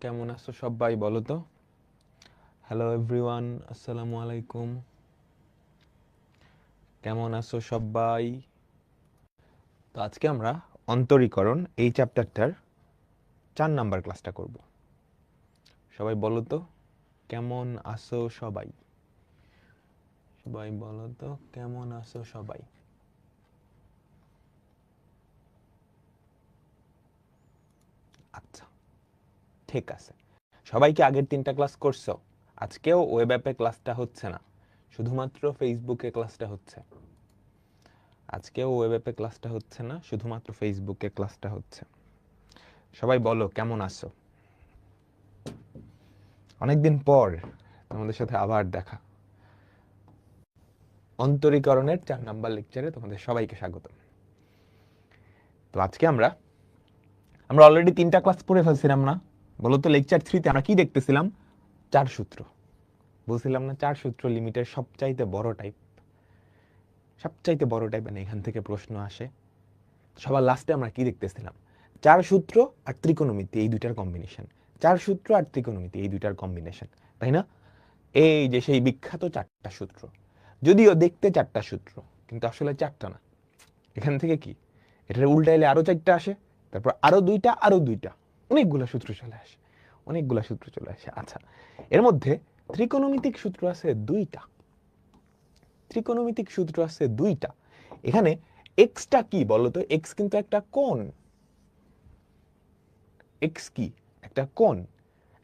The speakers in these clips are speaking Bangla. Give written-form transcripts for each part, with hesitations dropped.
কেমন আছো সবাই বলো তো। হ্যালো এভরিওয়ান, আসসালামু আলাইকুম। কেমন আছো সবাই? তো আজকে আমরা অন্তরীকরণ এই চ্যাপ্টারটার 4 নাম্বার ক্লাসটা করব। সবাই বলো তো কেমন আছো সবাই। সবাই বলো তো কেমন আছো সবাই। আচ্ছা, ঠিক আছে। সবাই কি আগের 3টা ক্লাস করছো? আজকেও ওয়েব অ্যাপে ক্লাসটা হচ্ছে না, শুধুমাত্র ফেসবুকে ক্লাসটা হচ্ছে। আজকেও ওয়েব অ্যাপে ক্লাসটা হচ্ছে না, শুধুমাত্র ফেসবুকে ক্লাসটা হচ্ছে। সবাই বলো কেমন আছো। অনেকদিন পর তোমাদের সাথে আবার দেখা। অন্তরীকরণের 4 নাম্বার লেকচারে তোমাদের সবাইকে স্বাগত। তো আজকে আমরা অলরেডি 3টা ক্লাস পড়ে ফেলছিলাম না? বলো তো লেকচার 3তে আমরা কি দেখতেছিলাম? 4 সূত্র। বলছিলাম না 4 সূত্র লিমিটের সবচাইতে বড় টাইপ। সবচাইতে বড় টাইপ, মানে এখান থেকে প্রশ্ন আসে। সবার লাস্টে আমরা কি দেখতেছিলাম? 4 সূত্র আর ত্রিকোণমিতি, এই দুইটার কম্বিনেশন। 4 সূত্র আর ত্রিকোণমিতি, এই দুইটার কম্বিনেশন, তাই না? এই যে সেই বিখ্যাত 4টা সূত্র। যদিও দেখতে 4টা সূত্র, কিন্তু আসলে 4টা না। এখান থেকে কি এটার উল্টাইলে আরো 4টা আসে, তারপর আরো 2টা, আরো 2টা, অনেকগুলা সূত্র চলে আসে। অনেকগুলা সূত্র চলে আসে। আচ্ছা, এর মধ্যে ত্রিকোণমিতিক সূত্র আছে 2টা। ত্রিকোণমিতিক সূত্র আছে 2টা। এখানে এক্সটা কি বলতো? এক্স কিন্তু একটা কোণ। এক্স কি? একটা কোণ।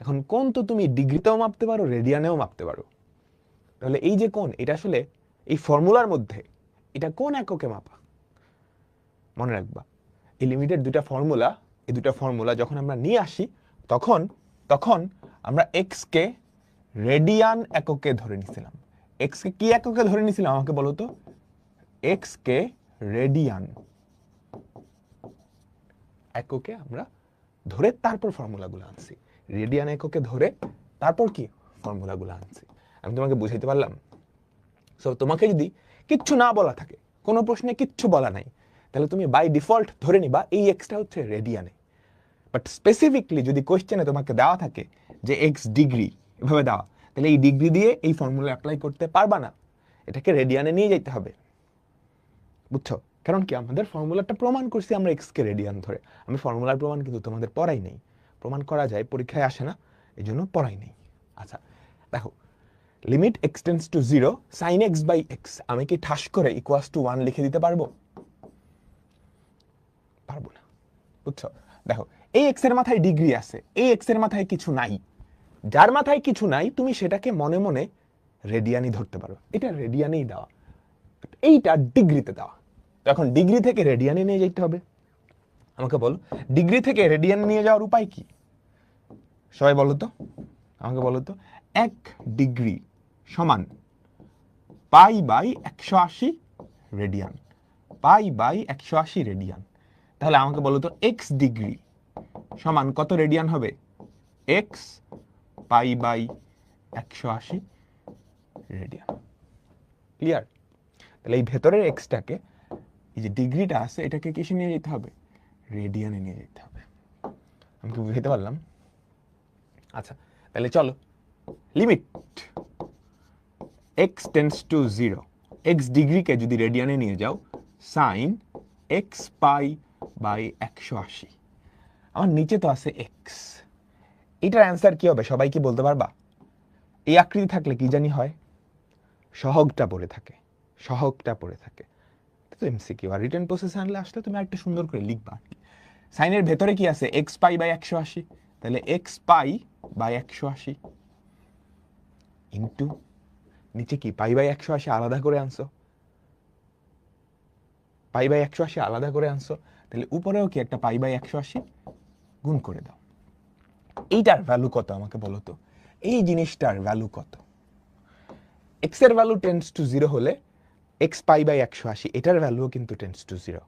এখন কোণ তো তুমি ডিগ্রিতেও মাপতে পারো, রেডিয়ানেও মাপতে পারো। তাহলে এই যে কোণ, এটা আসলে এই ফর্মুলার মধ্যে এটা কোন এককে মাপা? মনে রাখবা, এই লিমিটের 2টা ফর্মুলা, এই 2টা ফর্মুলা যখন আমরা নিয়ে আসি, তখন তখন আমরা এক্স কে রেডিয়ান এককে ধরে নিছিলাম। এক্স কে কি এককে ধরে নিছিলাম আমাকে বলো তো? এক্স কে রেডিয়ান এককে আমরা ধরে তারপর ফর্মুলাগুলো আনছি। রেডিয়ান এককে ধরে তারপর কি ফর্মুলাগুলো আনছি। আমি তোমাকে বুঝাইতে পারলাম? সো তোমাকে যদি কিচ্ছু না বলা থাকে, কোনো প্রশ্নে কিচ্ছু বলা নাই, তাহলে তুমি বাই ডিফল্ট ধরে নিবা এই এক্সটা হচ্ছে রেডিয়ানে। বাট স্পেসিফিকলি যদি কোয়েশ্চেনে তোমাকে দেওয়া থাকে যে এক্স ডিগ্রি এভাবে দেওয়া, তাহলে এই ডিগ্রি দিয়ে এই ফর্মুলা অ্যাপ্লাই করতে পারবা না, এটাকে রেডিয়ানে নিয়ে যেতে হবে। বুঝছো? কারণ কি, আমাদের ফর্মুলাটা প্রমাণ করছি আমরা এক্স কে রেডিয়ান ধরে। আমি ফর্মুলার প্রমাণ কিন্তু তোমাদের পড়াই নেই। প্রমাণ করা যায়, পরীক্ষায় আসে না, এই জন্য পড়াই নেই। আচ্ছা দেখো, limit x tends to 0 sine x by x আমি কি ঠাস করে ইকুয়ালস টু 1 লিখে দিতে পারবো? পারবো না। বুঝছো? দেখো, এই এক্স এর মাথায় ডিগ্রি আছে, এই এক্স এর মাথায় কিছু নাই। যার মাথায় কিছু নাই তুমি সেটাকে মনে মনে রেডিয়ানই ধরতে পারো, এটা রেডিয়ানেই দেওয়া, এইটা ডিগ্রিতে দেওয়া। তো এখন ডিগ্রি থেকে রেডিয়ানে নিয়ে যেতে হবে। আমাকে বলো, ডিগ্রি থেকে রেডিয়ান নিয়ে যাওয়ার উপায় কি? সবাই বলো তো, আমাকে বলো তো। 1 ডিগ্রি সমান pi by 180 radian. Pi by 180 radian. তাহলে আমাকে বলো তো, এক্স ডিগ্রি সমান কত রেডিয়ান হবে? X pi by 180 radian. Clear? তাহলে এই ভেতরের এক্সটাকে, এই যে ডিগ্রিটা আছে, এটাকে কিসে নিয়ে যেতে হবে? রেডিয়ানে নিয়ে যেতে হবে। আমি কি বুঝাইতে পারলাম? আচ্ছা, তাহলে চলো, limit x tends to 0, x ডিগ্রিকে যদি রেডিয়ানে নিয়ে যাও, সাইন এক্স পাই বাই 180। আমার নিচে তো আছে এক্স, এটার অ্যান্সার কি হবে সবাই কি বলতে পারবা? এই আকৃতি থাকলে কি জানি হয়? সহগটা পড়ে থাকে, সহগটা পড়ে থাকে। তো এমসিকিউ আর রিটেন প্রসেস আনলে আসলে তুমি আরেকটু সুন্দর করে লিখবা। সাইনের ভেতরে কি আছে? X pi by 180। তাহলে এক্স পাই বাই 180 ইন্টু নিচে কি পাই বাই 180 আলাদা করে আনছো, পাই বাই 180 আলাদা করে আনছো, তাহলে উপরেও কি একটা পাই বাই 180 গুণ করে দাও। এইটার ভ্যালু কত আমাকে বলো তো? এই জিনিসটার ভ্যালু কত? এক্স এর ভ্যালু টেন্স টু 0 হলে এক্স পাই বাই 180, এটার ভ্যালুও কিন্তু টেন্স টু 0,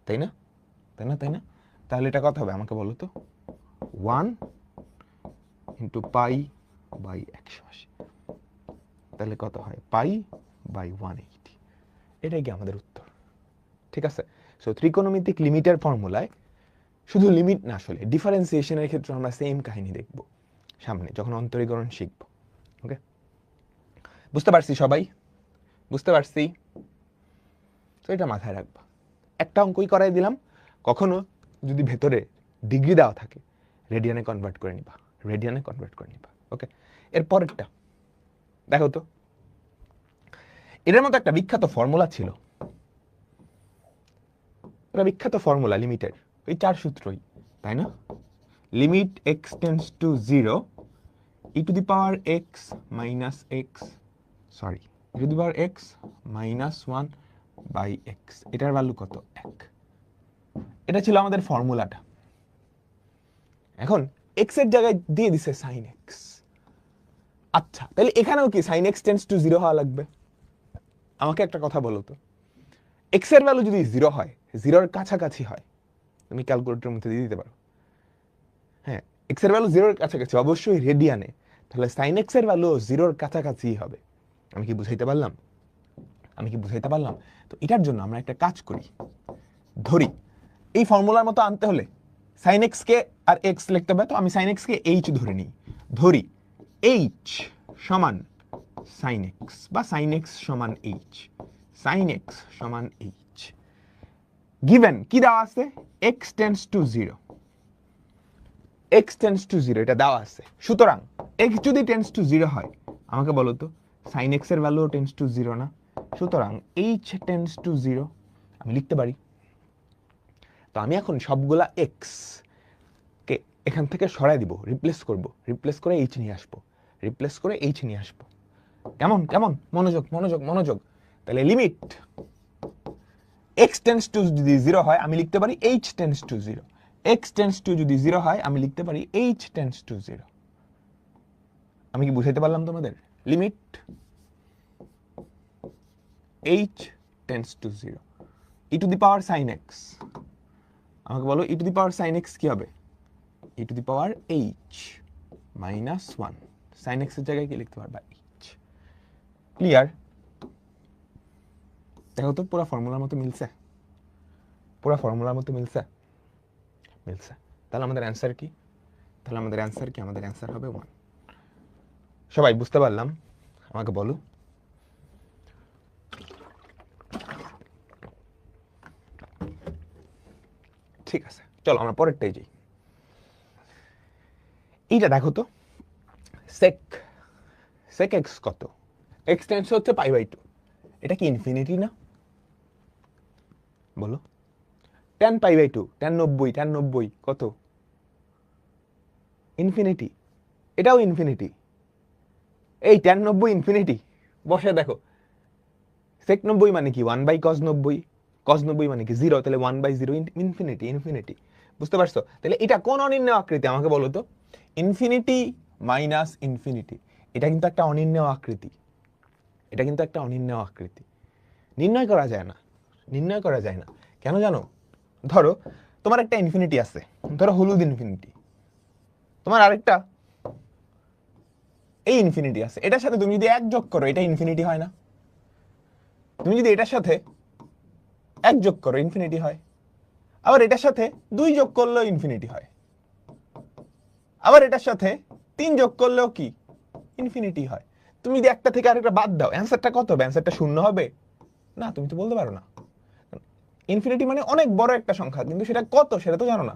তাই না? তাই না? তাই না? তাহলে এটা কত হবে আমাকে বলো তো? 1 ইন্টু পাই বাই 180। তাহলে কত হয়? Pi by 180। এটাই কি আমাদের উত্তর? ঠিক আছে? সো ত্রিকোণমিতিক লিমিটের ফর্মুলায় শুধু লিমিট না, আসলে ডিফারেন্সিয়েশনের ক্ষেত্রে আমরা সেম কাহিনী দেখব সামনে যখন অন্তরীকরণ শিখব। ওকে, বুঝতে পারছি সবাই? বুঝতে পারছি? তো এটা মাথায় রাখবা। একটা অঙ্কই করাই দিলাম, কখনো যদি ভেতরে ডিগ্রি দেওয়া থাকে রেডিয়ানে কনভার্ট করে নিবা, রেডিয়ানে কনভার্ট করে নিবা। ওকে, এর পরেরটা দেখো তো, এটার মতো একটা বিখ্যাত ফর্মুলা ছিল, এটা বিখ্যাত ফর্মুলা লিমিটের, ওই 4 সূত্রই, তাই না? Limit x tends to 0 e to the power x minus x, sorry e to the power x minus 1 by x, এটার ভ্যালু কত? 1। এটা ছিল আমাদের ফর্মুলাটা। এখন এক্স এর জায়গায় দিয়ে দিছে সাইন এক্স। আচ্ছা, তাহলে এখানেও কি সাইন এক্স টেন্স টু 0 হওয়া লাগবে? আমাকে একটা কথা বলো তো, এক্স এর ভ্যালু যদি 0 হয়, 0-এর কাছাকাছি হয়, তুমি ক্যালকুলেটরের মধ্যে দিয়ে দিতে পারো। হ্যাঁ, এক্স এর ভ্যালু 0-এর কাছাকাছি, অবশ্যই রেডিয়ানে, তাহলে সাইন এক্স এর ভ্যালু 0-এর কাছাকাছি হবে। আমি কি বুঝাইতে পারলাম? আমি কি বুঝাইতে পারলাম? তো এটার জন্য আমরা একটা কাজ করি, ধরি এই ফর্মুলার মতো আনতে হলে সাইন এক্স কে আর এক্স লিখতে হবে, তো আমি সাইন এক্স কে এইচ ধরে নিই, ধরি এইচ সমান সাইন এক্স বা সাইন এক্স সমান এইচ, সাইন এক্স সমান এইচ। গিভেন কি দেওয়া আছে? X tends to 0, x tends to 0 এটা দেওয়া আছে। সুতরাং এক্স যদি টেন্স টু 0 হয়, আমাকে বলো তো সাইন এক্স এর ভ্যালু টেন্স টু 0 না? সুতরাং এইচ টেন্স টু 0 আমি লিখতে পারি। তো আমি এখন সবগুলা এক্স কে এখান থেকে সরাই দিব, রিপ্লেস করব, রিপ্লেস করে এইচ নিয়ে আসবো, রিপ্লেস করে এইচ নিয়ে আসবো। কেমন কেমন? মনোযোগ মনোযোগ মনোযোগ। তাহলে লিমিট এক্স টেন্স টু যদি 0 হয়, আমি লিখতে পারি H tends to 0, x tends two যদি 0 হয়, আমি লিখতে পারি এইচ টেন্স টু 0। আমি কি বুঝাইতে পারলাম তোমাদের? Limit h tends to 0 e to the power sine x, আমাকে বলো e to the power sine x কি হবে? E to the power h minus 1, sine x এর জায়গায় কি লিখতে পারবা? এইচ। ক্লিয়ার? দেখো তো পুরো ফর্মুলার মতো মিলছে, পুরো ফর্মুলার মতো মিলছে, মিলছে। তাহলে আমাদের অ্যান্সার কি? তাহলে আমাদের অ্যান্সার কি? আমাদের অ্যান্সার হবে 1। সবাই বুঝতে পারলাম? আমাকে বলো। ঠিক আছে, চলো আমরা পরেরটাই যাই। এইটা দেখো তো, সেক সেক এক্স কত? এক্স টেন্স হচ্ছে π/2, এটা কি ইনফিনিটি না? বলো, tan π/2, tan 90, tan 90 কত? ইনফিনিটি। এটাও ইনফিনিটি, এই tan 90 ইনফিনিটি। বসে দেখো, sec 90 মানে কি? 1/cos 90, cos 90 মানে কি? 0, তাহলে 1/0 ইনফিনিটি, ইনফিনিটি। বুঝতে পারছো? তাহলে এটা কোন অনির্ণয় আকৃতি আমাকে বলো তো? ইনফিনিটি মাইনাস ইনফিনিটি, এটা কিন্তু একটা অনির্ণয় আকৃতি, এটা কিন্তু একটা অনির্ণয় আকৃতি। নির্ণয় করা যায় না, নির্ণয় করা যায় না। কেন জানো? ধরো তোমার একটা ইনফিনিটি আছে, ধরো হলুদ ইনফিনিটি, তোমার আরেকটা এই ইনফিনিটি আছে, এটার সাথে তুমি যদি 1 যোগ করো, এটা ইনফিনিটি হয় না? তুমি যদি এটার সাথে 1 যোগ করো, ইনফিনিটি হয়। আবার এটার সাথে 2 যোগ করলেও ইনফিনিটি হয়। আবার এটার সাথে 3 যোগ করলেও কি? ইনফিনিটি হয়। তুমি যদি একটা থেকে আরেকটা বাদ দাও, অ্যান্সারটা কত হবে? অ্যান্সারটা 0 হবে না? তুমি তো বলতে পারো না। ইনফিনিটি মানে অনেক বড় একটা সংখ্যা, কিন্তু সেটা কত সেটা তো জানো না,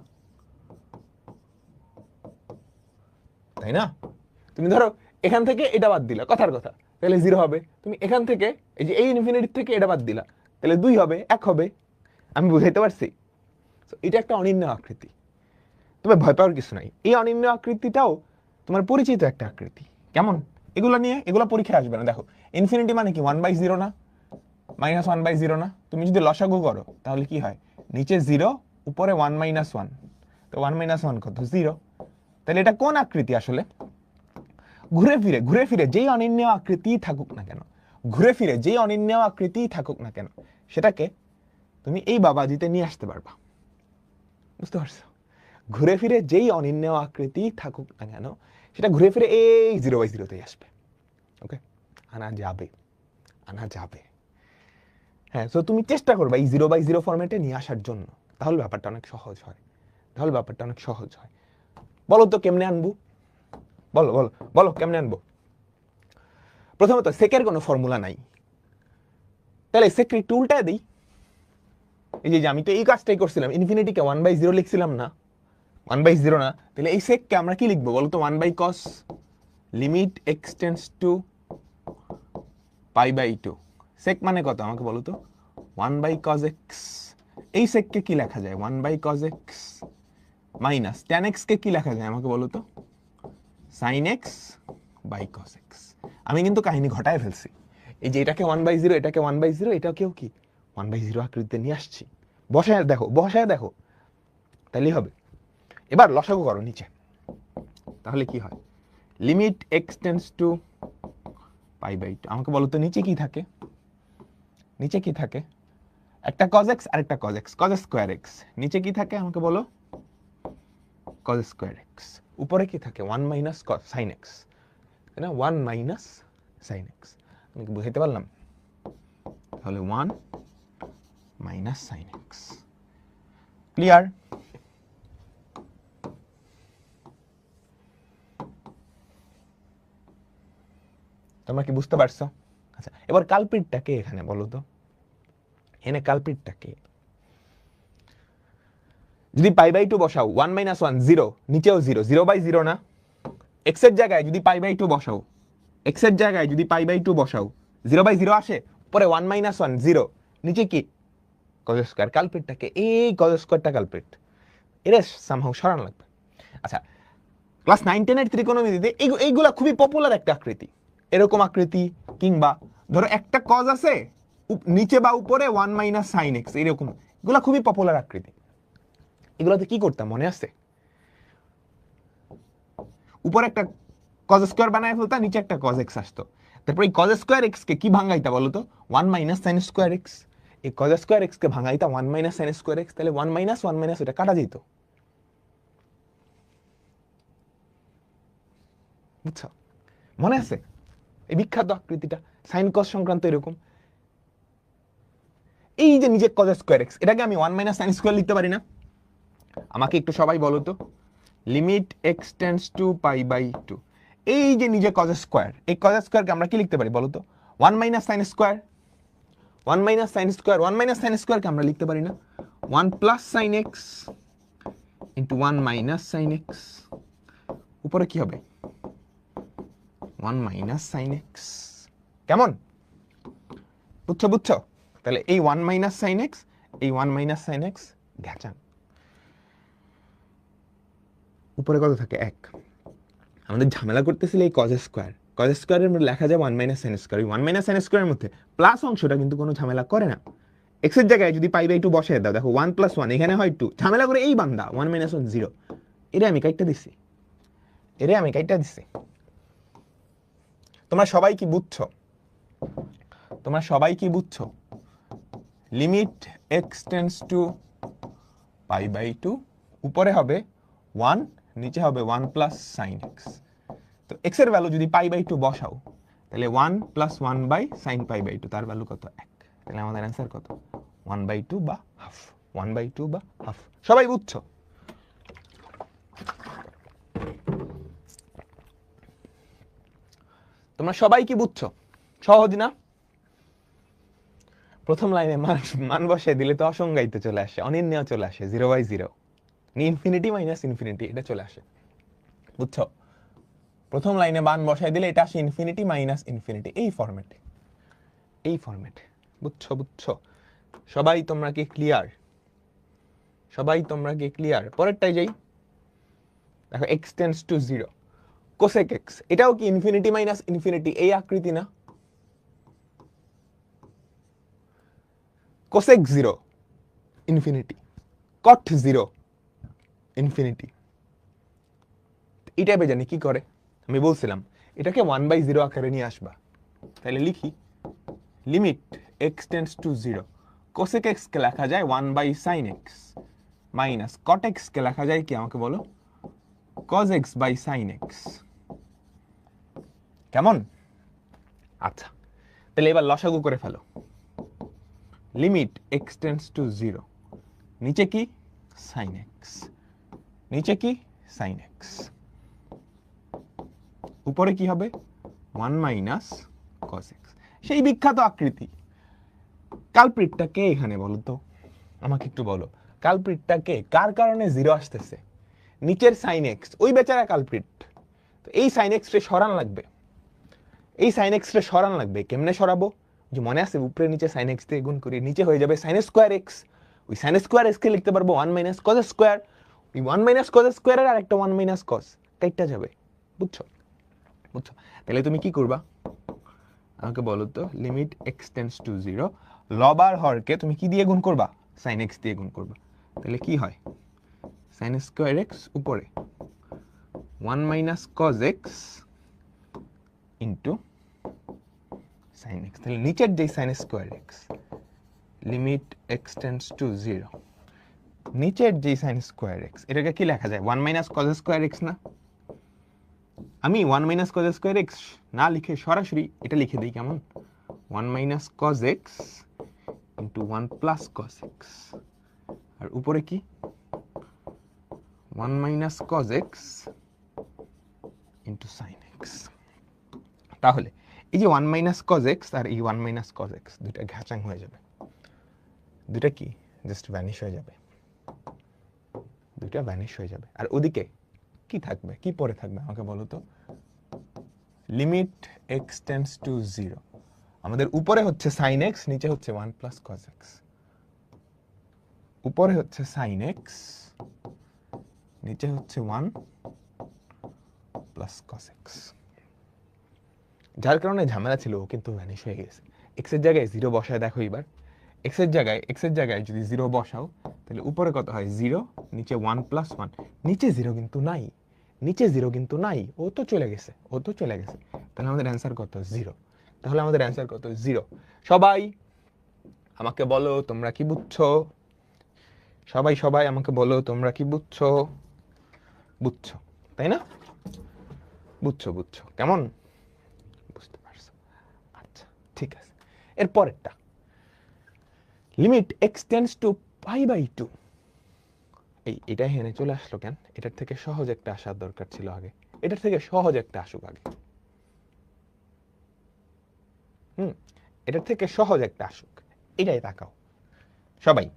তাই না? তুমি ধরো এখান থেকে এটা বাদ দিলা, কথার কথা, তাহলে 0 হবে। তুমি এখান থেকে এই যে এই ইনফিনিটি থেকে এটা বাদ দিলা, তাহলে 2 হবে, 1 হবে। আমি বুঝাইতে পারছি? এটা একটা অনির্ণয় আকৃতি, তবে ভয় পাওয়ার কিছু নাই। এই অনির্ণয় আকৃতিটাও তোমার পরিচিত একটা আকৃতি। কেমন? এগুলো নিয়ে, এগুলো পরীক্ষায় আসবে না। দেখো ইনফিনিটি মানে কি? 1/0 না? মাইনাস 1/0 না? তুমি যদি লসাগু করো তাহলে কি হয়? নিচে 0, উপরে 1 - 1, তো 1 - 1 কত? 0। তাহলে এটা কোন আকৃতি আসলে? ঘুরে ফিরে যেই অনির্ণয় আকৃতি থাকুক না কেন, ঘুরে ফিরে যেই অনির্ণয় আকৃতি থাকুক না কেন, সেটাকে তুমি এই বাবাজিতে নিয়ে আসতে পারবা। বুঝতে পারছো? ঘুরে ফিরে যেই অনির্ণয় আকৃতি থাকুক না কেন, সেটা ঘুরে ফিরে এই 0/0তেই আসবে। ওকে, আনা যাবে, আনা যাবে। হ্যাঁ, তো তুমি চেষ্টা করবে এই 0/0 ফরম্যাটে নিয়ে আসার জন্য, তাহলে ব্যাপারটা অনেক সহজ হয়। তাহলে ব্যাপারটা অনেক সহজ হয়। বলো তো কেমনে আনবো, বলো বলো বলো কেমনে আনবো। প্রথমত সেকের কোনো ফর্মুলা নাই, তাহলে সেক একটু উল্টায় দিই। এই যে আমি তো এই কাজটাই করছিলাম, ইনফিনিটিকে 1/0 লিখছিলাম না, 1/0 না, তাহলে এই সেককে আমরা কি লিখবো বলতো, 1/cos limit x tends to π/2। Sec মানে কত আমাকে বলো তো, 1/cos x। এই সেককে কি লেখা যায়, 1/cos x minus tan x কে কি লেখা যায় আমাকে বলো তো, sin x by cos x। আমি কিন্তু কাহিনী ঘটায় ফেলছি, এই যে এটাকে 1/0 এটাকে 1/0 এটাকেও কি 1/0 আকৃতিতে নিয়ে আসছি। বসায় দেখো, বসায় দেখো, তাহলেই হবে। এবার লসাগু করো নিচে, তাহলে কি হয়, লিমিট এক্স টেন্ডস টু π/2। আমাকে বলো তো নিচে কি থাকে, নিচে কি থাকে, একটা cos x আর একটা cos x, cos square x। নিচে কি থাকে আমাকে বলো, cos স্কয়ার x। উপরে কি থাকে, 1 মাইনাস sin x, তাই না, 1 মাইনাস sin x। আমি কি বুঝাইতে পারলাম, তাহলে 1 মাইনাস sin x। ক্লিয়ার? তোমরা কি বুঝতে পারছো? আচ্ছা, এবার কালপ্রিটটা কে এখানে বলো তো, এখানে কালপ্রিটটা কে? যদি π/2 বসাও, 1 মাইনাস 1 0, নিচেও 0, 0/0 না। x এর জায়গায় যদি π/2 বসাও, x এর জায়গায় যদি π/2 বসাও, 0/0 আসে, পরে 1 মাইনাস 1 0, নিচে কি cos স্কয়ার। কালপ্রিটটাকে, এই cos স্কয়ারটা কালপ্রিট, এটা সামহাউ সরানো লাগবে। আচ্ছা, ক্লাস 9 10 এর ত্রিকোণমিতিতে এইগুলা খুবই পপুলার একটা আকৃতি, এরকম আকৃতি, কিংবা ধরো একটা cos আছে নিচে বা উপরে 1 মাইনাস sin x, এরকম, এগুলা খুবই পপুলার আকৃতি। এগুলাতে কি করতাম মনে আছে, উপরে একটা cos স্কয়ার বানায় ফেলতাম, নিচে একটা cos x আসতো, তারপর এই cos স্কয়ার x কে কি ভাঙাইতা বলো তো, 1 মাইনাস sin স্কয়ার x। এই cos স্কয়ার x কে ভাঙাইতা 1 মাইনাস sin স্কয়ার x, তাহলে 1 মাইনাস 1 মাইনাস এটা কাটা যেত। বুঝছো, মনে আছে এই বিখ্যাত আকৃতিটা, সাইন কস সংক্রান্ত এরকম। এই যে নিজে cos স্কয়ার x, এটাকে আমি 1 মাইনাস sin স্কয়ার লিখতে পারি না? আমাকে একটু সবাই বলো তো, লিমিট x টেন্ডস টু π/2, এই যে নিজে cos স্কয়ার, এই cos স্কয়ারকে আমরা কি লিখতে পারি বলো তো, 1 minus sin square, 1 minus sin square, 1 minus sin স্কয়ারকে আমরা লিখতে পারি না 1 plus sin x into 1 minus sin x। উপরে কি হবে, 1 মাইনাস sin x। কেমন, বুঝছো বুঝছো? তাহলে এই 1 মাইনাস sin x, এই 1 মাইনাস sin x ঘেচান, উপরে কত থাকে 1। আমাদের ঝামেলা করতেছিল এই cos স্কয়ার, cos স্কয়ারের মধ্যে লেখা যায় 1 minus sin square, 1 minus sin স্কয়ারের মধ্যে প্লাস অংশটা কিন্তু কোনো ঝামেলা করে না। x এর জায়গায় যদি π/2 বসায় দাও, দেখো 1 প্লাস 1 এখানে হয় 2, ঝামেলা করে এই বান্দা 1 মাইনাস 1 0, এটা আমি কাইটটা দিছি, এটা আমি কাইটটা দিছি। তোমরা সবাই কি বুঝছো, তোমরা সবাই কি বুঝছো, লিমিট x টেন্ডস টু π/2, উপরে হবে 1, নিচে হবে 1 প্লাস sin x। তো x এর ভ্যালু যদি π/2 বসাও, তাহলে 1 প্লাস 1 বাই sin π/2, তার ভ্যালু কত 1, তাহলে আমাদের অ্যান্সার কত 1/2 বা হাফ, 1/2 বা হাফ। সবাই বুঝছো? তোমরা সবাই কি বুঝছো? সহজ না? প্রথম লাইনে মান বসিয়ে দিলে তো অসংজ্ঞায়িত চলে আসে, অনির্ণেয় চলে আসে, 0/0, ইনফিনিটি মাইনাস ইনফিনিটি, এটা চলে আসে। বুঝছো, প্রথম লাইনে মান বসাই দিলে এটা আসে ইনফিনিটি মাইনাস ইনফিনিটি, এই ফরম্যাটে, এই ফরম্যাটে। বুঝছো বুঝছো? সবাই তোমরা কি ক্লিয়ার? সবাই তোমরা কি ক্লিয়ার? পরেরটাই যাই, দেখো x tends to 0, cosec x, এটাও কি ইনফিনিটি মাইনাস ইনফিনিটি, এই আকৃতি না? কোসেক 0 ইনফিনিটি, কট 0 ইনফিনিটি। এটাই জানি কি করে, আমি বলছিলাম এটাকে 1/0 আকারে নিয়ে আসবা, তাহলে লিখি limit x tends to 0, cosec x কে লেখা যায় 1/sin x minus cot x কে লেখা যায় কি আমাকে বলো, cos x by sin x। কেমন? আচ্ছা, তাহলে এবার লসাগু করে ফেলো, লিমিট x টেন্ডস টু 0, নিচে কি sin x নিচে কি সাইন এক্স, উপরে কি হবে 1 মাইনাস কস এক্স। সেই বিখ্যাত আকৃতি। কালপ্রিটটা কে এখানে বলো তো, আমাকে একটু বলো কালপ্রিটটা কে, কার কারণে জিরো আসতেছে? নিচের সাইন এক্স, ওই বেচারা কালপ্রিট। তো এই সাইন এক্স রে সরান লাগবে, এই সাইন এক্স রে সরান লাগবে। কেমনে সরাবো? যে মনে আছে উপরে নিচে সাইন এক্স দিয়ে গুণ করি, নিচে হয়ে যাবে সাইন স্কোয়ার এক্স। ওই সাইন স্কোয়ার এক্স কে লিখতে পারবো 1 মাইনাস কস স্কোয়ার। ওই 1 মাইনাস কস স্কোয়ারের আর একটা 1 মাইনাস কস, কাইটটা যাবে। বুঝছো? বুঝছো? তাহলে তুমি কি করবা আমাকে বলো তো, লিমিট এক্স টেন্ডস টু 0, লব আর হরকে তুমি কি দিয়ে গুণ করবা? সাইন এক্স দিয়ে গুণ করবা। তাহলে কি হয় সাইন স্কোয়ার এক্স উপরে 1 minus cos x into sine x. তাহলে নিচের যে sine square x, limit x tends to 0, নিচের যে সাইন স্কোয়ার এক্স, এটাকে কি লেখা যায় 1 মাইনাস কস স্কোয়ার এক্স না? আমি 1 মাইনাস কস স্কোয়ার এক্স না লিখে সরাসরি এটা লিখে দিই কেমন, 1 minus cos x into 1 plus cos x, আর উপরে কি 1 minus cos x into sine x. তাহলে এই যে 1 মাইনাস কস এক্স আর এই 1 মাইনাস কস এক্স দুইটা ঘাচাং হয়ে যাবে, দুইটা কি জাস্ট ভ্যানিশ হয়ে যাবে, দুইটা ভ্যানিশ হয়ে যাবে। আর ওদিকে কি থাকবে, কি পরে থাকবে আমাকে বলো তো, লিমিট এক্স টেন্ডস টু 0, আমাদের উপরে হচ্ছে সাইন এক্স, নিচে হচ্ছে 1 প্লাস কস এক্স। উপরে হচ্ছে সাইন এক্স, নিচে হচ্ছে 1 প্লাস কস এক্স। যার কারণে ঝামেলা ছিল ও কিন্তু ভ্যানিশ হয়ে গেছে। এক্স এর জায়গায় 0 বসায় দেখো এবার, এক্স এর জায়গায় যদি 0 বসাও তাহলে উপরে কত হয় 0, নিচে 1 প্লাস 1, নিচে 0 কিন্তু নাই, নিচে 0 কিন্তু নাই, ও তো চলে গেছে, ও তো চলে গেছে। তাহলে আমাদের অ্যান্সার কত 0। তাহলে আমাদের অ্যান্সার কত 0। সবাই আমাকে বলো তোমরা কি বুঝছো? সবাই সবাই আমাকে বলো তোমরা কি বুঝছো? বুঝছো তাই না? বুঝছো বুঝছো কেমন? বুঝতে পারছো? আচ্ছা ঠিক আছে। এর পরেরটা, limit x tends to pi by 2। এটা হেনে চলে আসলো কেন? এটার থেকে সহজ একটা আসার দরকার ছিল আগে, এটার থেকে সহজ একটা আসুক আগে। এটার থেকে সহজ একটা আসুক, এটাই তাকাও সবাই।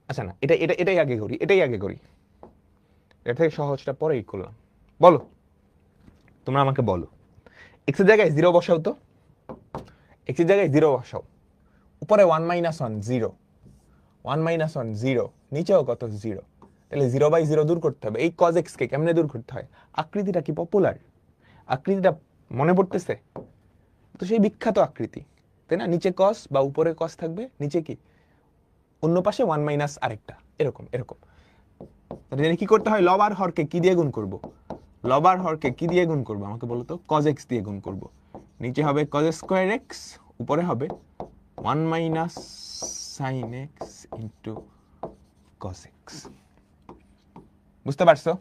আচ্ছা না, এটাই আগে করি, এটাই আগে করি। এর থেকে সহজটা পরেই করলাম। বলো তোমরা আমাকে বলো, এক্স এর জায়গায় 0 বসাও তো, এক্স এর জায়গায় 0 বসাও, উপরে 1 মাইনাস 1 0, 1 মাইনাস 1 0, নিচেও কত 0। তাহলে 0 বাই 0 দূর করতে হবে। এই কজ এক্স কে কেমনে দূর করতে হয়? আকৃতিটা কি পপুলার? আকৃতিটা মনে পড়তেছে তো? সেই বিখ্যাত আকৃতি তাই না? নিচে কস বা উপরে কস থাকবে, নিচে কি অন্য পাশে 1 মাইনাস আরেকটা, এরকম এরকম। তাহলে কি করতে হয়, লব আর হরকে কি দিয়ে গুণ করব? লব আর হরকে কি দিয়ে গুণ করব আমাকে বলো তো? কজ এক্স দিয়ে গুণ করব। নিচে হবে কজ স্কোয়ার এক্স, উপরে হবে 1 minus sine x into cos x. বুঝতে পারছো?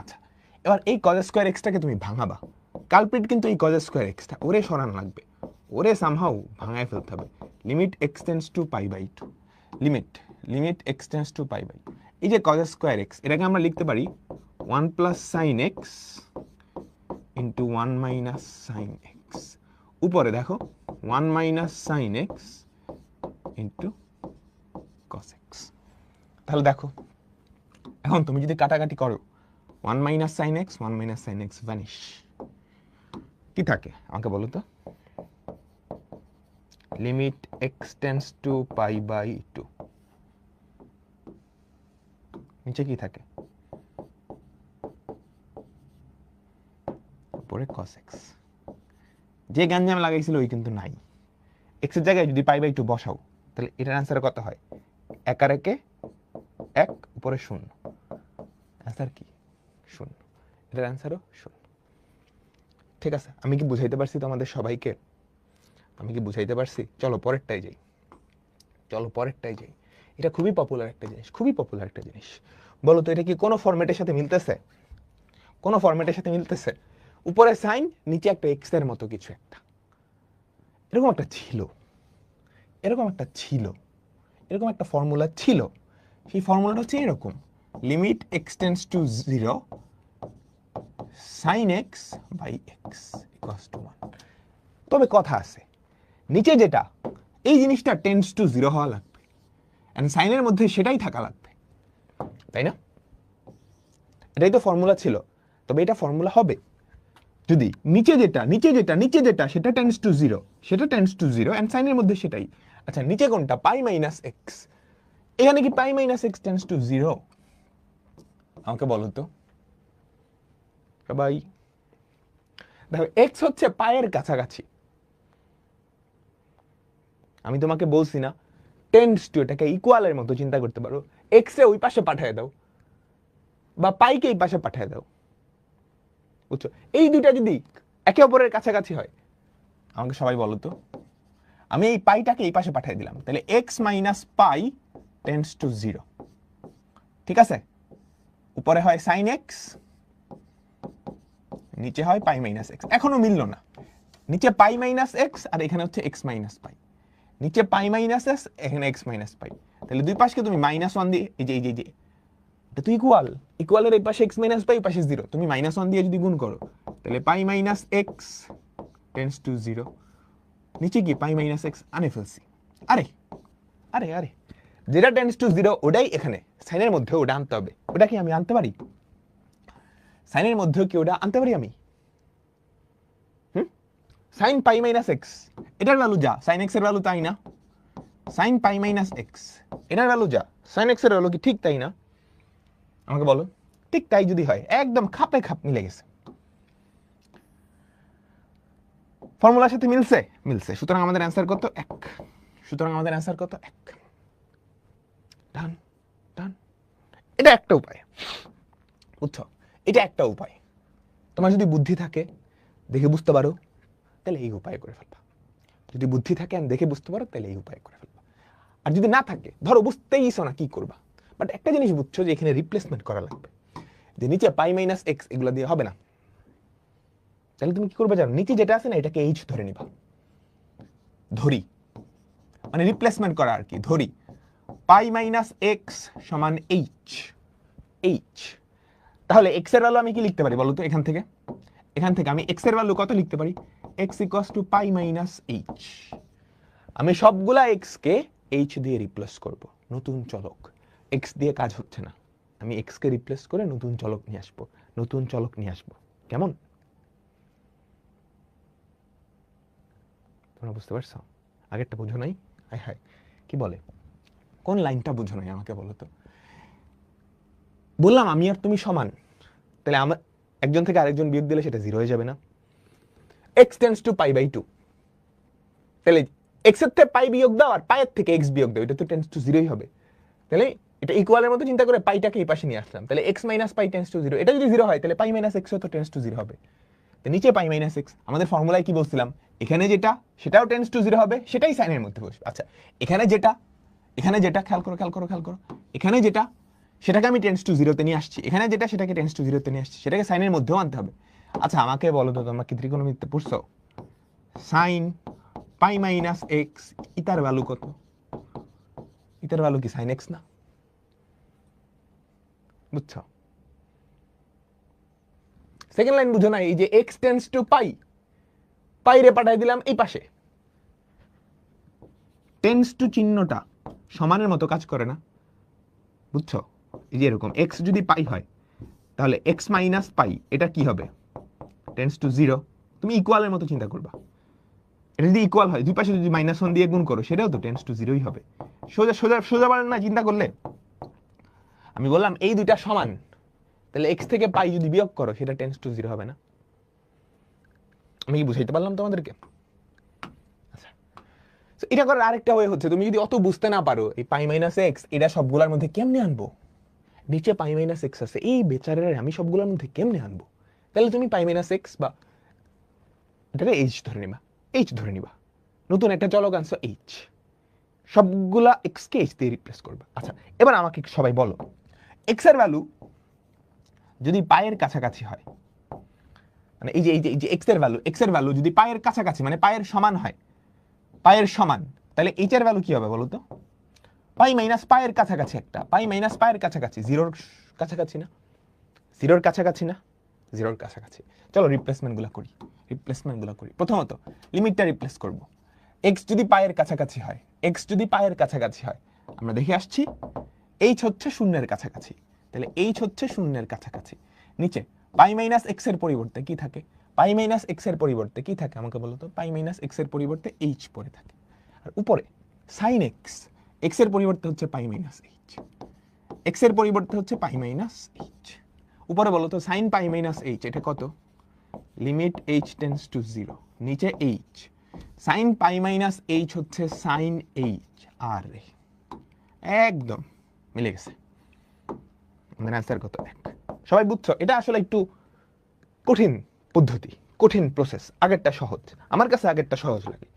আচ্ছা এবার এই কজ স্কোয়ার এক্সটাকে তুমি ভাঙাবা। কালপ্রিট কিন্তু এই কজ স্কোয়ার এক্সটা ওরে সরান লাগবে, ওরে সামহাউ ভাঙায় ফেলতে হবে। Limit x tends to pi by 2, limit x tends to pi by 2। এই যে কজ স্কোয়ার এক্স, এটাকে আমরা লিখতে পারি 1 plus sine x into 1 minus sine x. উপরে দেখো 1 minus sine x into cos x. তাহলে দেখো এখন তুমি যদি কাটাকাটি করো, 1 minus sine x, 1 minus sine x vanish. কি থাকে আমাকে বলো তো? Limit x tends to pi by 2, নিচে কি থাকে? উপরে cos x। যে গাঞ্জাম লাগাইছিল ওই কিন্তু নাই। এক্স এর জায়গায় যদি পাই বাই 2 বসাও তাহলে এটার অ্যান্সার কত হয়? 1 আর 1 1, উপরে 0। অ্যান্সার কি? 0। এটার অ্যান্সারও 0। ঠিক আছে, আমি কি বুঝাইতে পারছি তোমাদের সবাইকে? আমি কি বুঝাইতে পারছি? চলো পরেরটাই যাই, চলো পরেরটাই যাই। এটা খুবই পপুলার একটা জিনিস, খুবই পপুলার একটা জিনিস। বলো তো এটা কি কোনো ফরম্যাটের সাথে মিলতেছে? কোনো ফরম্যাটের সাথে মিলতেছে? উপরে সাইন, নিচে একটা এক্স এর মতো কিছু একটা। এরকম একটা ছিল, এরকম একটা ফর্মুলা ছিল। সেই ফর্মুলাটা হচ্ছে এরকম, limit x tends to 0 sin x by x equals to 1। তবে কথা আছে, নিচে যেটা এই জিনিসটা টেন্ডস টু 0 হওয়া লাগবে, এন্ড সাইনের মধ্যে সেটাই থাকা লাগবে, তাই না? এটাই তো ফর্মুলা ছিল। তবে এটা ফর্মুলা হবে যদি নিচে যেটা সেটা টেন্ডস টু 0 এন্ড সাইনের মধ্যে সেটাই। আচ্ছা, নিচে কোনটা? পাই মাইনাস এক্স। এখানে কি পাই মাইনাস এক্স টেন্ডস টু 0? আমাকে বলো তো সবাই। দেখো এক্স হচ্ছে পায়ের কাছাকাছি। আমি তোমাকে বলছি না টেন্ডস টু, এটাকে ইকুয়ালের মতো চিন্তা করতে পারো। এক্স এ ওই পাশে পাঠিয়ে দাও বা পাইকে এই পাশে পাঠিয়ে দাও, বুঝছো? এই দুইটা যদি একে অপরের কাছাকাছি হয়, আমাকে সবাই বলো তো, আমি এই পাইটাকে এই পাশে পাঠিয়ে দিলাম, তাহলে x minus pi tends to 0, ঠিক আছে? উপরে হয় সাইন এক্স, নিচে হয় পাই মাইনাস এক্স। এখনো মিললো না, নিচে পাই মাইনাস এক্স আর এখানে হচ্ছে এক্স মাইনাস পাই, নিচে পাই মাইনাস এক্স, এখানে এক্স মাইনাস পাই। তাহলে দুই পাশকে তুমি -1 দিয়ে, এই যে এটা তো ইকুয়ালের এই পাশে এক্স মাইনাস পাই, পাশে 0, তুমি -1 দিয়ে যদি গুণ করো তাহলে পাই মাইনাস এক্স টেন্ডস টু 0। নিচে কি পাই মাইনাস এক্স আনে ফেলছি। আরে আরে আরে যেটা টেন্ডস টু 0 ওটাই এখানে সাইনের মধ্যে ওটা আনতে হবে। ওটা কি আমি আনতে পারি? সাইনের মধ্যেও কি ওটা আনতে পারি আমি? সাইন পাই মাইনাস এক্স, এটার ভ্যালু যা, সাইন এক্স এর ভ্যালু তাই না? সাইন পাই মাইনাস এক্স, এটার ভ্যালু যা, সাইন এক্স এর ভ্যালু কি ঠিক তাই না? আমাকে বলো, ঠিক তাই যদি হয়, একদম খাপে খাপ মিলে গেছে, ফর্মুলার সাথে মিলছে। সুতরাং আমাদের অ্যান্সার কত? 1। সুতরাং আমাদের অ্যান্সার কত? 1। ডান ডান। এটা একটা উপায়, বুঝছো? এটা একটা উপায়। তোমার যদি বুদ্ধি থাকে, দেখে বুঝতে পারো, তাহলে এই উপায় করে ফেলবা। যদি বুদ্ধি থাকে আর দেখে বুঝতে পারো, তাহলে এই উপায় করে ফেলবা। আর যদি না থাকে, ধরো বুঝতেইছো না কি করবা, বাট একটা জিনিস বুঝছো যে এখানে রিপ্লেসমেন্ট করা লাগবে, যে নিচে পাই মাইনাস এক্স এগুলো দিয়ে হবে না, তাহলে তুমি কি করবে জানো? নিচে যেটা আছে না, এটাকে এইচ ধরে নিবা। ধরি মানে রিপ্লেসমেন্ট করা আর কি। ধরি পাই মাইনাস এক্স সমান এইচ। তাহলে এক্স এর ভ্যালু আমি কি লিখতে পারি বলো তো? এখান থেকে আমি এক্স এর ভ্যালু কত লিখতে পারি? X equals to pi minus H. আমি সবগুলা এক্স কে এইচ দিয়ে রিপ্লেস করব। নতুন চলক, এক্স দিয়ে কাজ হচ্ছে না, আমি এক্স কে রিপ্লেস করে নতুন চলক নিয়ে আসবো। কেমন? তোমরা বুঝতে পারছো? আগেরটা বুঝো নাই? হায় কি বলে, কোন লাইনটা বুঝো নাই আমাকে বলো তো? বললাম আমি আর তুমি সমান, তাহলে আমার একজন থেকে আরেকজন বিয়োগ দিলে সেটা 0 হয়ে যাবে না? X tends to pi by 2, তাহলে এক্স এর থেকে পাই বিয়োগ দাও আর পাইয়ের থেকে এক্স বিয়োগ দাও, এটা তো টেন্ডস টু 0ই হবে। তাহলে এটা ইকুয়ালের মতো চিন্তা করে পাইটাকে এই পাশে নিয়ে আসলাম, তাহলে x minus pi tends to 0। এটা যদি 0 হয় তাহলে পাই মাইনাস এক্স তো টেন্ডস টু 0 হবে। তো নিচে পাই মাইনাস এক্স, আমাদের ফর্মুলায় কি বলছিলাম? এখানে যেটা সেটাও টেন্ডস টু 0 হবে, সেটাই সাইনের মধ্যে বসবে। আচ্ছা, এখানে যেটা খেয়াল করো, এখানে যেটা সেটাকে আমি টেন্ডস টু 0 তে নিয়ে আসছি, এখানে যেটা সেটাকে টেন্ডস টু 0 তে নিয়ে আসছি, সেটাকে সাইনের মধ্যেও আনতে হবে। আচ্ছা আমাকে বলো তো, তোমরা কি ত্রিকোণমিতিতে পড়ছো? সাইন পাই মাইনাস এক্স, ইটার ভ্যালু কত? ইটার ভ্যালু কি সাইন এক্স না? বুঝছো? সেকেন্ড লাইন বুঝো না? এই যে এক্স টেন্ডস টু পাই রে পাঠাই দিলাম এই পাশে, টেন্ডস টু চিহ্নটা সমানের মতো কাজ করে না, বুঝছো? এই যে এরকম এক্স যদি পাই হয় তাহলে এক্স মাইনাস পাই এটা কি হবে? Tends to 0। তুমি ইকুয়ালের মতো চিন্তা করবা, এটা যদি ইকুয়াল হয়, দুই পাশে যদি -1 দিয়ে গুণ করো, সেটাও তো টেন্ডস টু 0ই হবে। সোজা পারেন না চিন্তা করলে? আমি বললাম এই দুইটা সমান, তাহলে এক্স থেকে পাই যদি বিয়োগ করো, সেটা টেন্ডস টু 0 হবে না? আমি কি বুঝাইতে পারলাম তোমাদেরকে? আচ্ছা, এটা করার আরেকটা ওয়ে হচ্ছে, তুমি যদি অত বুঝতে না পারো, এই পাই মাইনাস এক্স এটা সবগুলোর মধ্যে কেমনে আনবো? নিচে পাই মাইনাস এক্স আছে, এই বেচারের আমি সবগুলোর মধ্যে কেমনে আনবো? তাহলে তুমি পাই মাইনাস এক্স বা এটাকে এইচ ধরে নিবা, নতুন একটা চলক আনছো এইচ, সবগুলা এক্স কে এইচ দিয়ে রিপ্লেস করবা। আচ্ছা এবার আমাকে সবাই বলো, এক্স এর ভ্যালু যদি পায়ের কাছাকাছি হয়, মানে এই যে এক্স এর ভ্যালু যদি পায়ের কাছাকাছি মানে পায়ের সমান হয়, পায়ের সমান, তাহলে এইচ এর ভ্যালু কি হবে বলো তো? পাই মাইনাস পায়ের কাছাকাছি, একটা পাই মাইনাস পায়ের কাছাকাছি, জিরোর কাছাকাছি না? জিরোর কাছাকাছি না? জিরোর কাছাকাছি। চলো রিপ্লেসমেন্টগুলো করি। প্রথমত লিমিটটা রিপ্লেস করব। এক্স যদি পায়ের কাছাকাছি হয়, আমরা দেখে আসছি এইচ হচ্ছে শূন্যের কাছাকাছি, তাহলে এইচ হচ্ছে শূন্যের কাছাকাছি। নিচে পাই মাইনাস এক্স এর পরিবর্তে কি থাকে? পাই মাইনাস এক্স এর পরিবর্তে কি থাকে আমাকে বলো তো? পাই মাইনাস এক্স এর পরিবর্তে এইচ পড়ে থাকে। আর উপরে সাইন এক্স, এক্স এর পরিবর্তে হচ্ছে পাই মাইনাস এইচ, এক্স এর পরিবর্তে হচ্ছে পাই মাইনাস এইচ। উপরে বলো তো সাইন পাই মাইনাস এইচ, এটা কত? লিমিট এইচ টেন্স টু 0, নিচে H, sine pi minus H হচ্ছে সাইন এইচ। আর একদম মিলে গেছে, আমাদের অ্যান্সার কত? 1। সবাই বুঝছো? এটা আসলে একটু কঠিন পদ্ধতি, কঠিন প্রসেস। আগেরটা সহজ, আমার কাছে আগেরটা সহজ লাগে।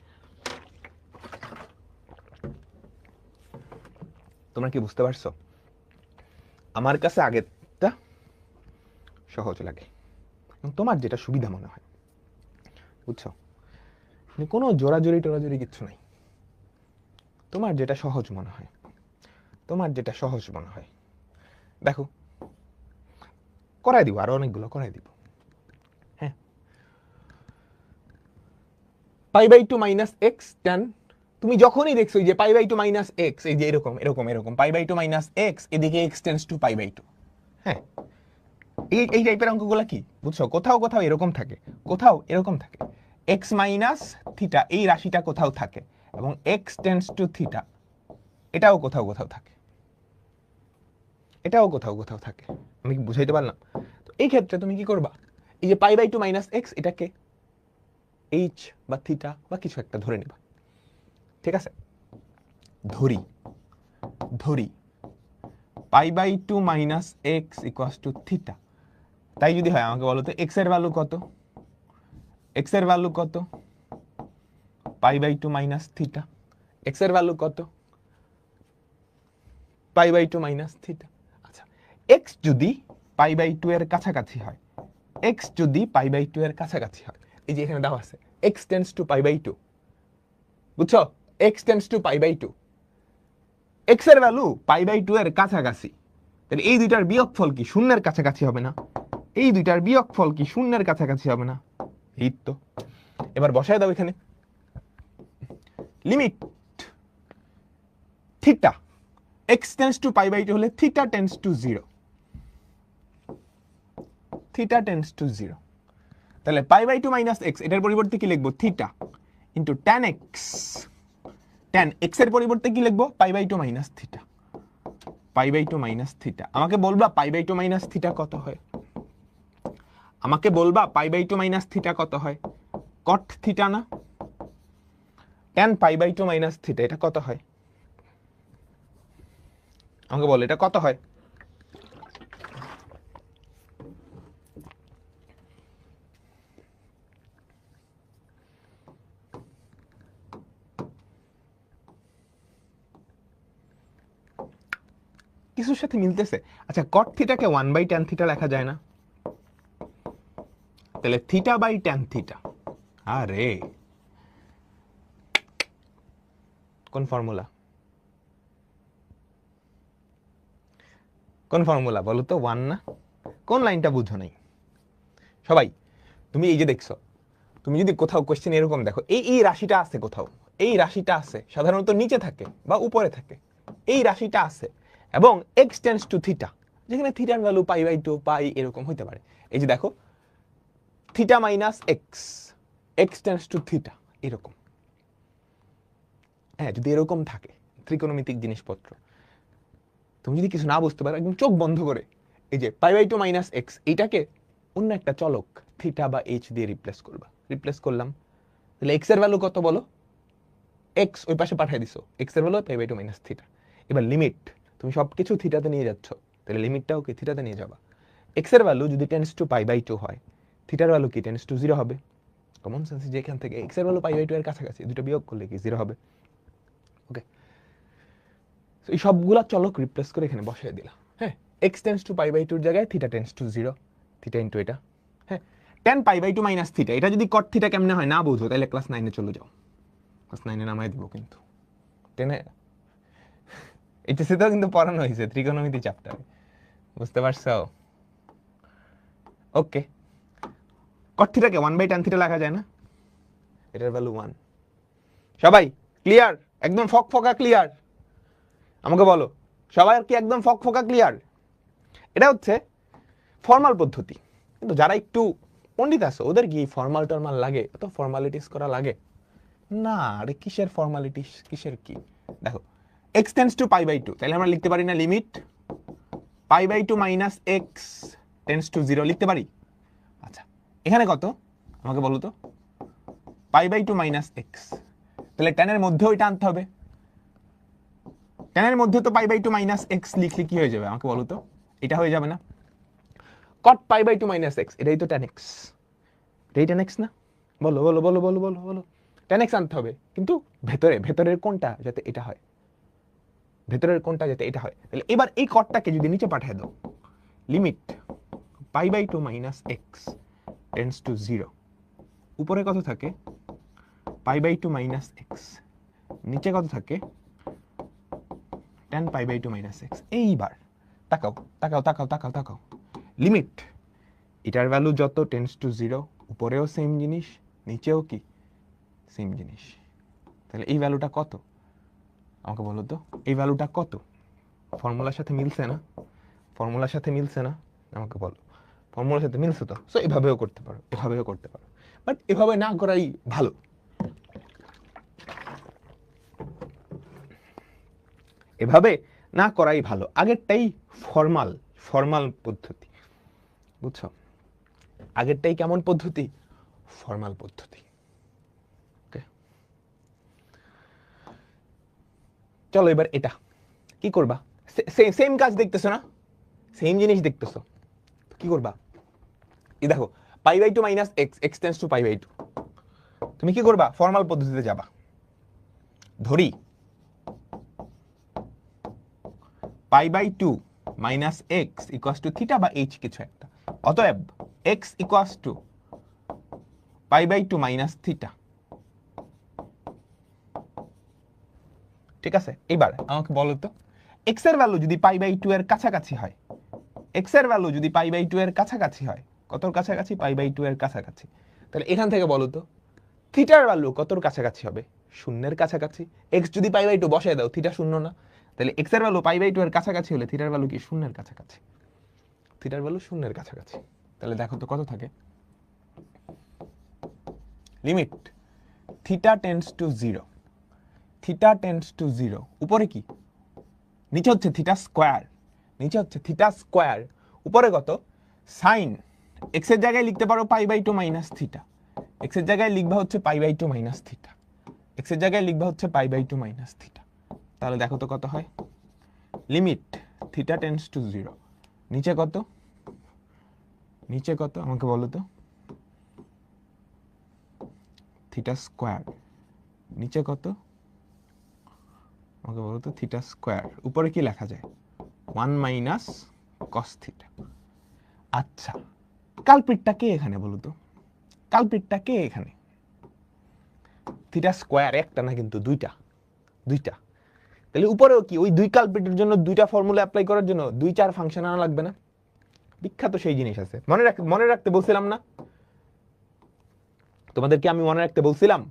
তোমরা কি বুঝতে পারছো? আমার কাছে আগেরটা সহজ লাগে, তোমার যেটা সুবিধা মনে হয়, বুঝছো? কোনো জোরাজোরি টোরাজোরি কিচ্ছু নাই, তোমার যেটা সহজ মনে হয়, দেখো করাই দিব, আরো অনেকগুলো করাই দিব। হ্যাঁ, pi by two minus x tan, তুমি যখনই দেখছো যে pi by two minus x, এই যে এরকম এরকম এরকম pi by two minus x, এদিকে x tends to pi by two. হ্যাঁ, এই টাইপের অঙ্কগুলো কি বুঝছো? কোথাও কোথাও এরকম থাকে, কোথাও এরকম থাকে। এক্স মাইনাস থিটা এই রাশিটা কোথাও থাকে, এবং এক্স টেন্স টু থিটা এটাও কোথাও কোথাও থাকে, আমি কি বুঝাইতে পারলাম? তো এই ক্ষেত্রে তুমি কি করবা? এই যে pi by two minus x, এটাকে এইচ বা থিটা বা কিছু একটা ধরে নিবা। ঠিক আছে, ধরি pi by two minus x equals to theta. তাই যদি হয় আমাকে বলো তো এক্স এর ভ্যালু কত? Pi by two minus theta. X এর ভ্যালু কত? Pi by two minus theta. আচ্ছা, এক্স যদি পাই বাই টু এর কাছাকাছি হয়, এই যে এখানে দেওয়া আছে x tends to pi by two, বুঝছো? X tends to pi by two, x এর ভ্যালু পাই বাই টু এর কাছাকাছি, তাহলে এই দুইটার বিয়োগফল কি শূন্যের কাছাকাছি হবে না? এই তো, এবার বসায় দাও এখানে limit theta x tends to pi by two হলে থিটা টেন্স টু 0, তাহলে pi by two minus x, এটার পরিবর্তে কি লিখবো? Theta into tan x, tan x এর পরিবর্তে কি লিখবো? Pi by two minus theta. আমাকে বলবা pi by two minus theta কত হয়? কট থিটা না? Tan pi by two minus theta এটা কত হয়? আমাকে বল এটা কত হয়? কিছুর সাথে মিলতেছে। আচ্ছা, কট থিটাকে 1 বাই ট্যান থিটা লেখা যায় না? তাহলে থিটা বাই ট্যান থিটা। আরে কোন ফর্মুলা বলো তো? 1 না? কোন লাইনটা বুঝো নাই সবাই? তুমি এই যে দেখছো, তুমি যদি কোথাও কোশ্চেন এরকম দেখো, এই রাশিটা আছে কোথাও, এই রাশিটা আছে, সাধারণত নিচে থাকে বা উপরে থাকে, এই রাশিটা আছে, এবং এক্স টেন্স টু থিটা, যেখানে থিটার ভ্যালু পাই বাই টু পাই এরকম হইতে পারে। এই যে দেখো theta minus x, x tends two theta এরকম। হ্যাঁ, যদি এরকম থাকে ত্রিকোণমিতিক জিনিসপত্র, তুমি যদি কিছু না বুঝতে পারো একদম চোখ বন্ধ করে এই যে pi by two minus x এইটাকে অন্য একটা চলক থিটা বা এইচ দিয়ে রিপ্লেস করলাম, তাহলে এক্স এর ভ্যালু কত বলো? এক্স ওই পাশে পাঠিয়ে দিছো, এক্স এর value pi by two minus theta. এবার লিমিট, তুমি সবকিছু থিটাতে নিয়ে যাচ্ছ, তাহলে লিমিটটাও কি থিটাতে নিয়ে যাবা। এক্স এর ভ্যালু যদি tends to pi by two হয়, থিটার ভ্যালু কি টেন্স টু 0 হবে। কমন সেন্স, যেখান থেকে এক্স এর ভ্যালু পাই বাই টু এর কাছাকাছি, দুটো বিয়োগ করলে কি 0 হবে। ওকে, এই সবগুলা চলক রিপ্লেস করে এখানে বসাই দিলাম। হ্যাঁ, x tends to pi by টুর জায়গায় theta tends to 0, theta into এটা। হ্যাঁ, tan pi by 2 minus theta, এটা যদি cot থিটা কেমনে হয় না বুঝো তাহলে ক্লাস 9 এ চলে যাও, ক্লাস 9 এ নামাই দিব কিন্তু টেনে এইচএসসি তো কিন্তু পড়ানো হয়েছে ত্রিকোণমিতি চ্যাপ্টারে, বুঝতে পারছো? ওকে, cot থিটাকে 1 বাই tan থিটা লেখা যায় না, এটার ভ্যালু 1। সবাই ক্লিয়ার? একদম ফকফকা ক্লিয়ার? আমাকে বলো সবাই কি একদম ফকফকা ক্লিয়ার? এটা হচ্ছে ফর্মাল পদ্ধতি, কিন্তু যারা একটু পণ্ডিত আছে ওদের কি ফর্মাল টর্মাল লাগে, অত ফর্মালিটিস করা লাগে না। আরে কিসের ফর্মালিটিস, কিসের কি? দেখো x tends to pi by 2, তাহলে আমরা লিখতে পারি না limit pi by 2 minus x tends to 0 লিখতে পারি? আচ্ছা এখানে কত আমাকে বলো তো, পাই বাই 2 মাইনাস এক্স, তাহলে tan এর মধ্যেও এটা আনতে হবে, tan এর মধ্যে তো পাই বাই 2 মাইনাস এক্স লিখলে কি হয়ে যাবে আমাকে বলো তো, এটা হয়ে যাবে না? cot pi by 2 minus x, এটাই তো tan x, এটাই tan x না? বলো বলো বলো বলো বলো বলো, tan x আনতে হবে, কিন্তু ভেতরের কোনটা যাতে এটা হয়, ভেতরের কোনটা যাতে এটা হয়। তাহলে এবার এই কটটাকে যদি নিচে পাঠিয়ে দাও, limit pi by 2 minus x tends to 0, উপরে কত থাকে পাই বাই 2 মাইনাস এক্স, নিচে কত থাকে tan pi by 2 minus x. এইবার তাকাও তাকাও তাকাও তাকাও তাকাও, লিমিট এটার ভ্যালু যত টেন্ডস টু 0, উপরেও সেম জিনিস নিচেও কি সেম জিনিস, তাহলে এই ভ্যালুটা কত আমাকে বলো তো, এই ভ্যালুটা কত? ফর্মুলার সাথে মিলছে না? ফর্মুলার সাথে মিলছে না? আমাকে বলো ফর্মুলার সাথে মিলছে তো? সো এভাবেও করতে পারো, এভাবেও করতে পারো, বাট এভাবে না করাই ভালো। এভাবে না করাই ভালো, আগেরটাই ফর্মাল, ফর্মাল পদ্ধতি, বুঝছো? আগেরটাই কেমন পদ্ধতি? ফর্মাল পদ্ধতি। ওকে, চলো এবার এটা কি করবা, সেম কাজ দেখতেছো না, সেম জিনিস দেখতেছো, কি করবা? এই দেখো pi by 2 minus x, x tends to pi by 2, তুমি কি করবা? ফর্মাল পদ্ধতিতে যাবা, ধরি pi by 2 minus x equals to theta বা এইচ কিছু একটা, অতএব x equals to pi by 2 minus theta. ঠিক আছে, এবার আমাকে বলো তো এক্স এর ভ্যালু যদি পাই বাই 2 এর কাছাকাছি হয়, এক্স এর ভ্যালু যদি পাই বাই 2 এর কাছাকাছি হয়, কতর কাছাকাছি? পাই বাই 2 এর কাছাকাছি, তাহলে এখান থেকে বলো তো থিটার ভ্যালু কতর কাছাকাছি হবে? শূন্যের কাছাকাছি। এক্স যদি পাই বাই 2 বসায় দাও, থিটা শূন্য না, তাহলে এক্স এর ভ্যালু পাই বাই 2 এর কাছাকাছি হলে থিটার ভ্যালু কি শূন্যের কাছাকাছি, থিটার ভ্যালু শূন্যের কাছাকাছি। তাহলে দেখো তো কত থাকে, limit theta tends to 0, theta tends to 0, উপরে কি নিচে হচ্ছে থিটা স্কোয়ার, নিচে হচ্ছে থিটা স্কোয়ার, উপরে কত সাইন, এক্স এর জায়গায় লিখতে পারো pi by 2 minus theta, x এর জায়গায় লিখবা হচ্ছে pi by 2 minus theta, x এর জায়গায় লিখবা হচ্ছে পাই বাই 2 মাইনাস থিটা। তাহলে দেখো তো কত হয়, লিমিট থিটা টেন্ডস টু 0, নিচে কত, নিচে কত আমাকে বলো তো, থিটা স্কোয়ার, নিচে কত আমাকে বলো তো, থিটা স্কোয়ার, উপরে কি লেখা যায় 1 মাইনাস কস থিটা। আচ্ছা কালপ্রিটটা কে এখানে বলো তো, কালপ্রিটটা কে এখানে? থিটা স্কোয়ার একটা না কিন্তু দুইটা, দুইটা, তাহলে উপরেও কি ওই দুই কালপ্রিটের জন্য দুইটা ফর্মুলা অ্যাপ্লাই করার জন্য 2-4 ফাংশন আনা লাগবে না? বিখ্যাত সেই জিনিস আছে, মনে রাখতে বলছিলাম না তোমাদেরকে, আমি মনে রাখতে বলছিলাম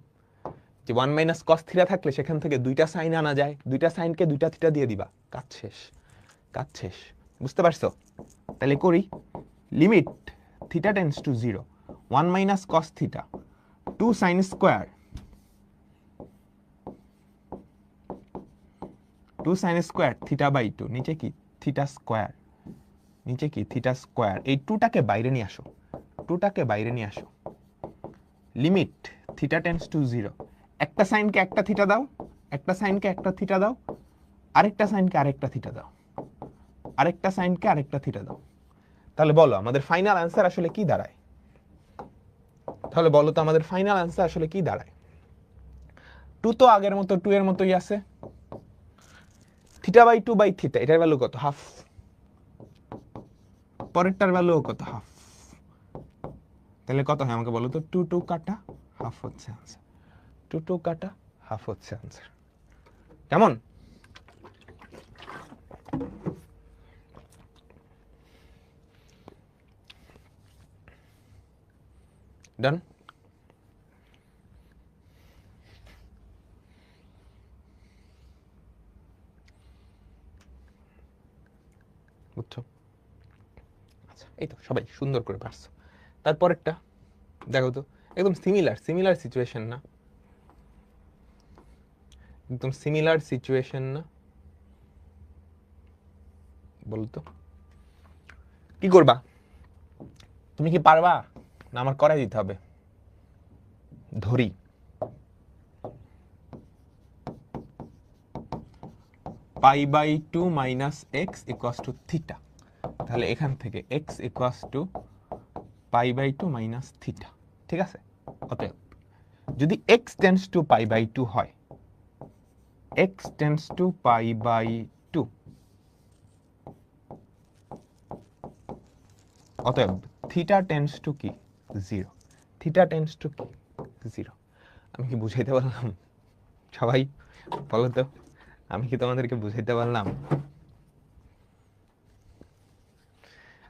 যে 1 মাইনাস কস থিটা থাকলে সেখান থেকে দুইটা সাইন আনা যায়, দুইটা সাইনকে দুইটা থিটা দিয়ে দিবা, কাজ শেষ, কাজ শেষ, বুঝতে পারছো? তাহলে করি, limit theta tends to 0, 1 minus cos theta 2 sine square, 2 sine square theta by 2, নিচে কি থিটা স্কোয়ার, নিচে কি থিটা স্কোয়ার, এই 2টাকে বাইরে নিয়ে আসো, 2টাকে বাইরে নিয়ে আসো, লিমিট থিটা টেন্ডস টু 0, একটা সাইনকে একটা থিটা দাও, একটা সাইনকে একটা থিটা দাও, আরেকটা সাইনকে আরেকটা থিটা দাও, আরেকটা সাইনকে আরেকটা থিটা দাও। তাহলে বলো আমাদের ফাইনাল অ্যান্সার আসলে কি দাঁড়ায়? তাহলে বলো তো আমাদের ফাইনাল অ্যান্সার আসলে কি দাঁড়ায়? 2 তো আগের মতো 2 এর মতোই আছে, থিটা বাই 2 বাই থিটা, এটার ভ্যালু কত? হাফ, পরেরটার ভ্যালু কত? হাফ, তাহলে কত হয় আমাকে বলো তো, 2 2 কাটা হাফ হচ্ছে আনসার, 2 2 কাটা হাফ হচ্ছে আনসার। কেমন? ডান? বুঝছো? আচ্ছা, এই তো সবাই সুন্দর করে পারছো। তারপরেরটা দেখো তো, একদম সিমিলার সিচুয়েশন না? একদম সিমিলার সিচুয়েশন না? বলতো কি করবা? তুমি কি পারবা না আমার করাই দিতে হবে? ধরি pi by 2 minus x equals to theta. তাহলে এখান থেকে x equals to pi by 2 minus theta, ঠিক আছে? অতএব যদি x tends to pi by 2 হয়, x tends to pi by 2, অতএব থিটা টেন্ডস টু কি? 0। থিটা টেন্ডস টু কি? 0। আমি কি বুঝাইতে পারলাম সবাই? বলো তো, আমি কি তোমাদেরকে বুঝাইতে পারলাম?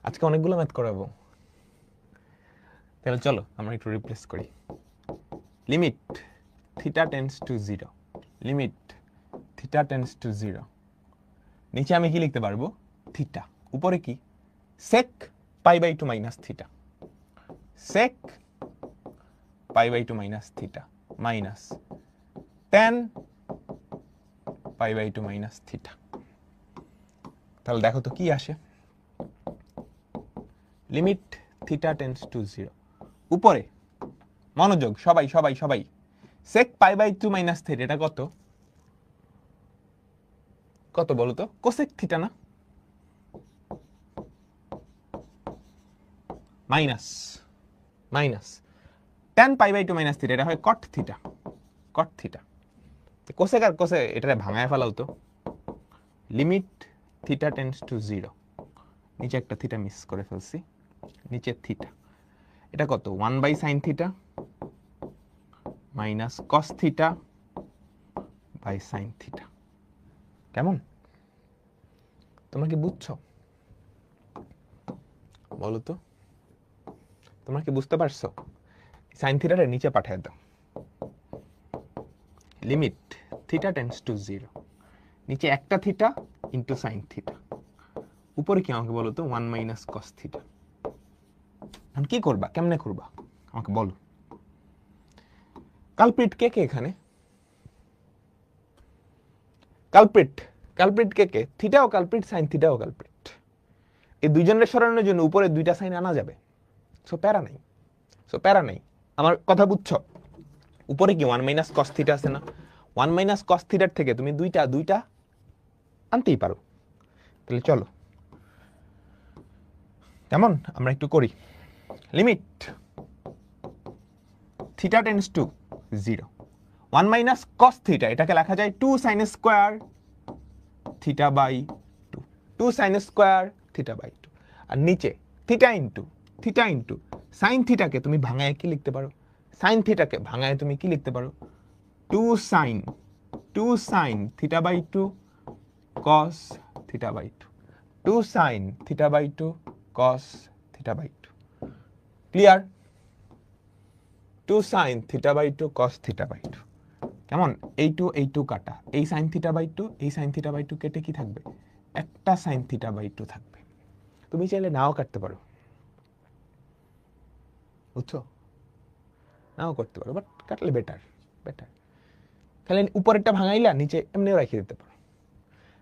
আজকে অনেকগুলো ম্যাথ করাবো, তাহলে চলো আমরা একটু রিপ্লেস করি। Limit theta tends to 0, limit theta tends to 0, নিচে আমি কি লিখতে পারবো? থিটা, উপরে কি? Sec pi by 2 minus theta, sec pi by 2 minus theta minus tan pi by 2 minus theta. তাহলে দেখো তো কি আসে? লিমিট থিটা টেন্ডস টু 0, উপরে মনোযোগ সবাই সবাই সবাই, sec pi by 2 minus theta, এটা কত? কত বলো তো? কোসেক থিটা না? Minus minus tan pi by 2 minus theta, এটা হয় cot theta, cot theta. Cosec আর কোসে এটা ভাঙায় ফেলাও তো। লিমিট থিটা টেন্ডস টু 0, নিচে একটা থিটা মিস করে ফেলছি, নিচে থিটা, এটা কত? 1 by sine theta minus cos theta by sine theta. কেমন? তোমরা কি বুঝছো? বলো তো, তোমরা কি বুঝতে পারছো? সাইন থিটাটা নিচে পাঠিয়ে দাও। লিমিট থিটা টেন্ডস টু 0, নিচে একটা থিটা ইন্টু সাইন থিটা, উপরে কি আমাকে বলো তো? 1 মাইনাস কস থিটা। এখন কি করবা? কেমনে করবা আমাকে বলো। কালপ্রিট কে কে এখানে? কালপ্রিট, কালপ্রিট কে কে? থিটাও কালপ্রিট, সাইন থিটাও কালপ্রিট। এই দুইজনের সরানোর জন্য উপরে দুইটা সাইন আনা যাবে, সো প্যারা নাই, সো প্যারা নাই। আমার কথা বুঝছো? উপরে কি 1 মাইনাস কস থিটা আছে না? 1 মাইনাস কস থিটার থেকে তুমি দুইটা আনতেই পারো। তাহলে চলো কেমন আমরা একটু করি। Limit theta tends to 0, 1 minus cos theta, এটাকে লেখা যায় 2 sine square theta by 2, 2 sine square theta by 2। আর নিচে থিটা ইন্টু সাইন থিটাকে তুমি ভাঙায় কি লিখতে পারো? সাইন থিটাকে ভাঙায় তুমি কি লিখতে পারো? 2 sine theta by 2 cos theta by 2, 2 sine theta by 2 cos theta by 2। Clear? 2 sine theta by 2 cos theta by 2। কেমন? এই 2 কাটা, এই সাইন থিটা বাই 2, এই সাইন থিটা বাই 2 কেটে কি থাকবে? একটা সাইন থিটা বাই 2 থাকবে। তুমি চাইলে নাও কাটতে পারো, বুঝছো? নাও করতে পারো, বাট কাটলে বেটার, বেটার। তাহলে উপরেরটা ভাঙাইলা, নিচে এমনিও রেখে দিতে পারো।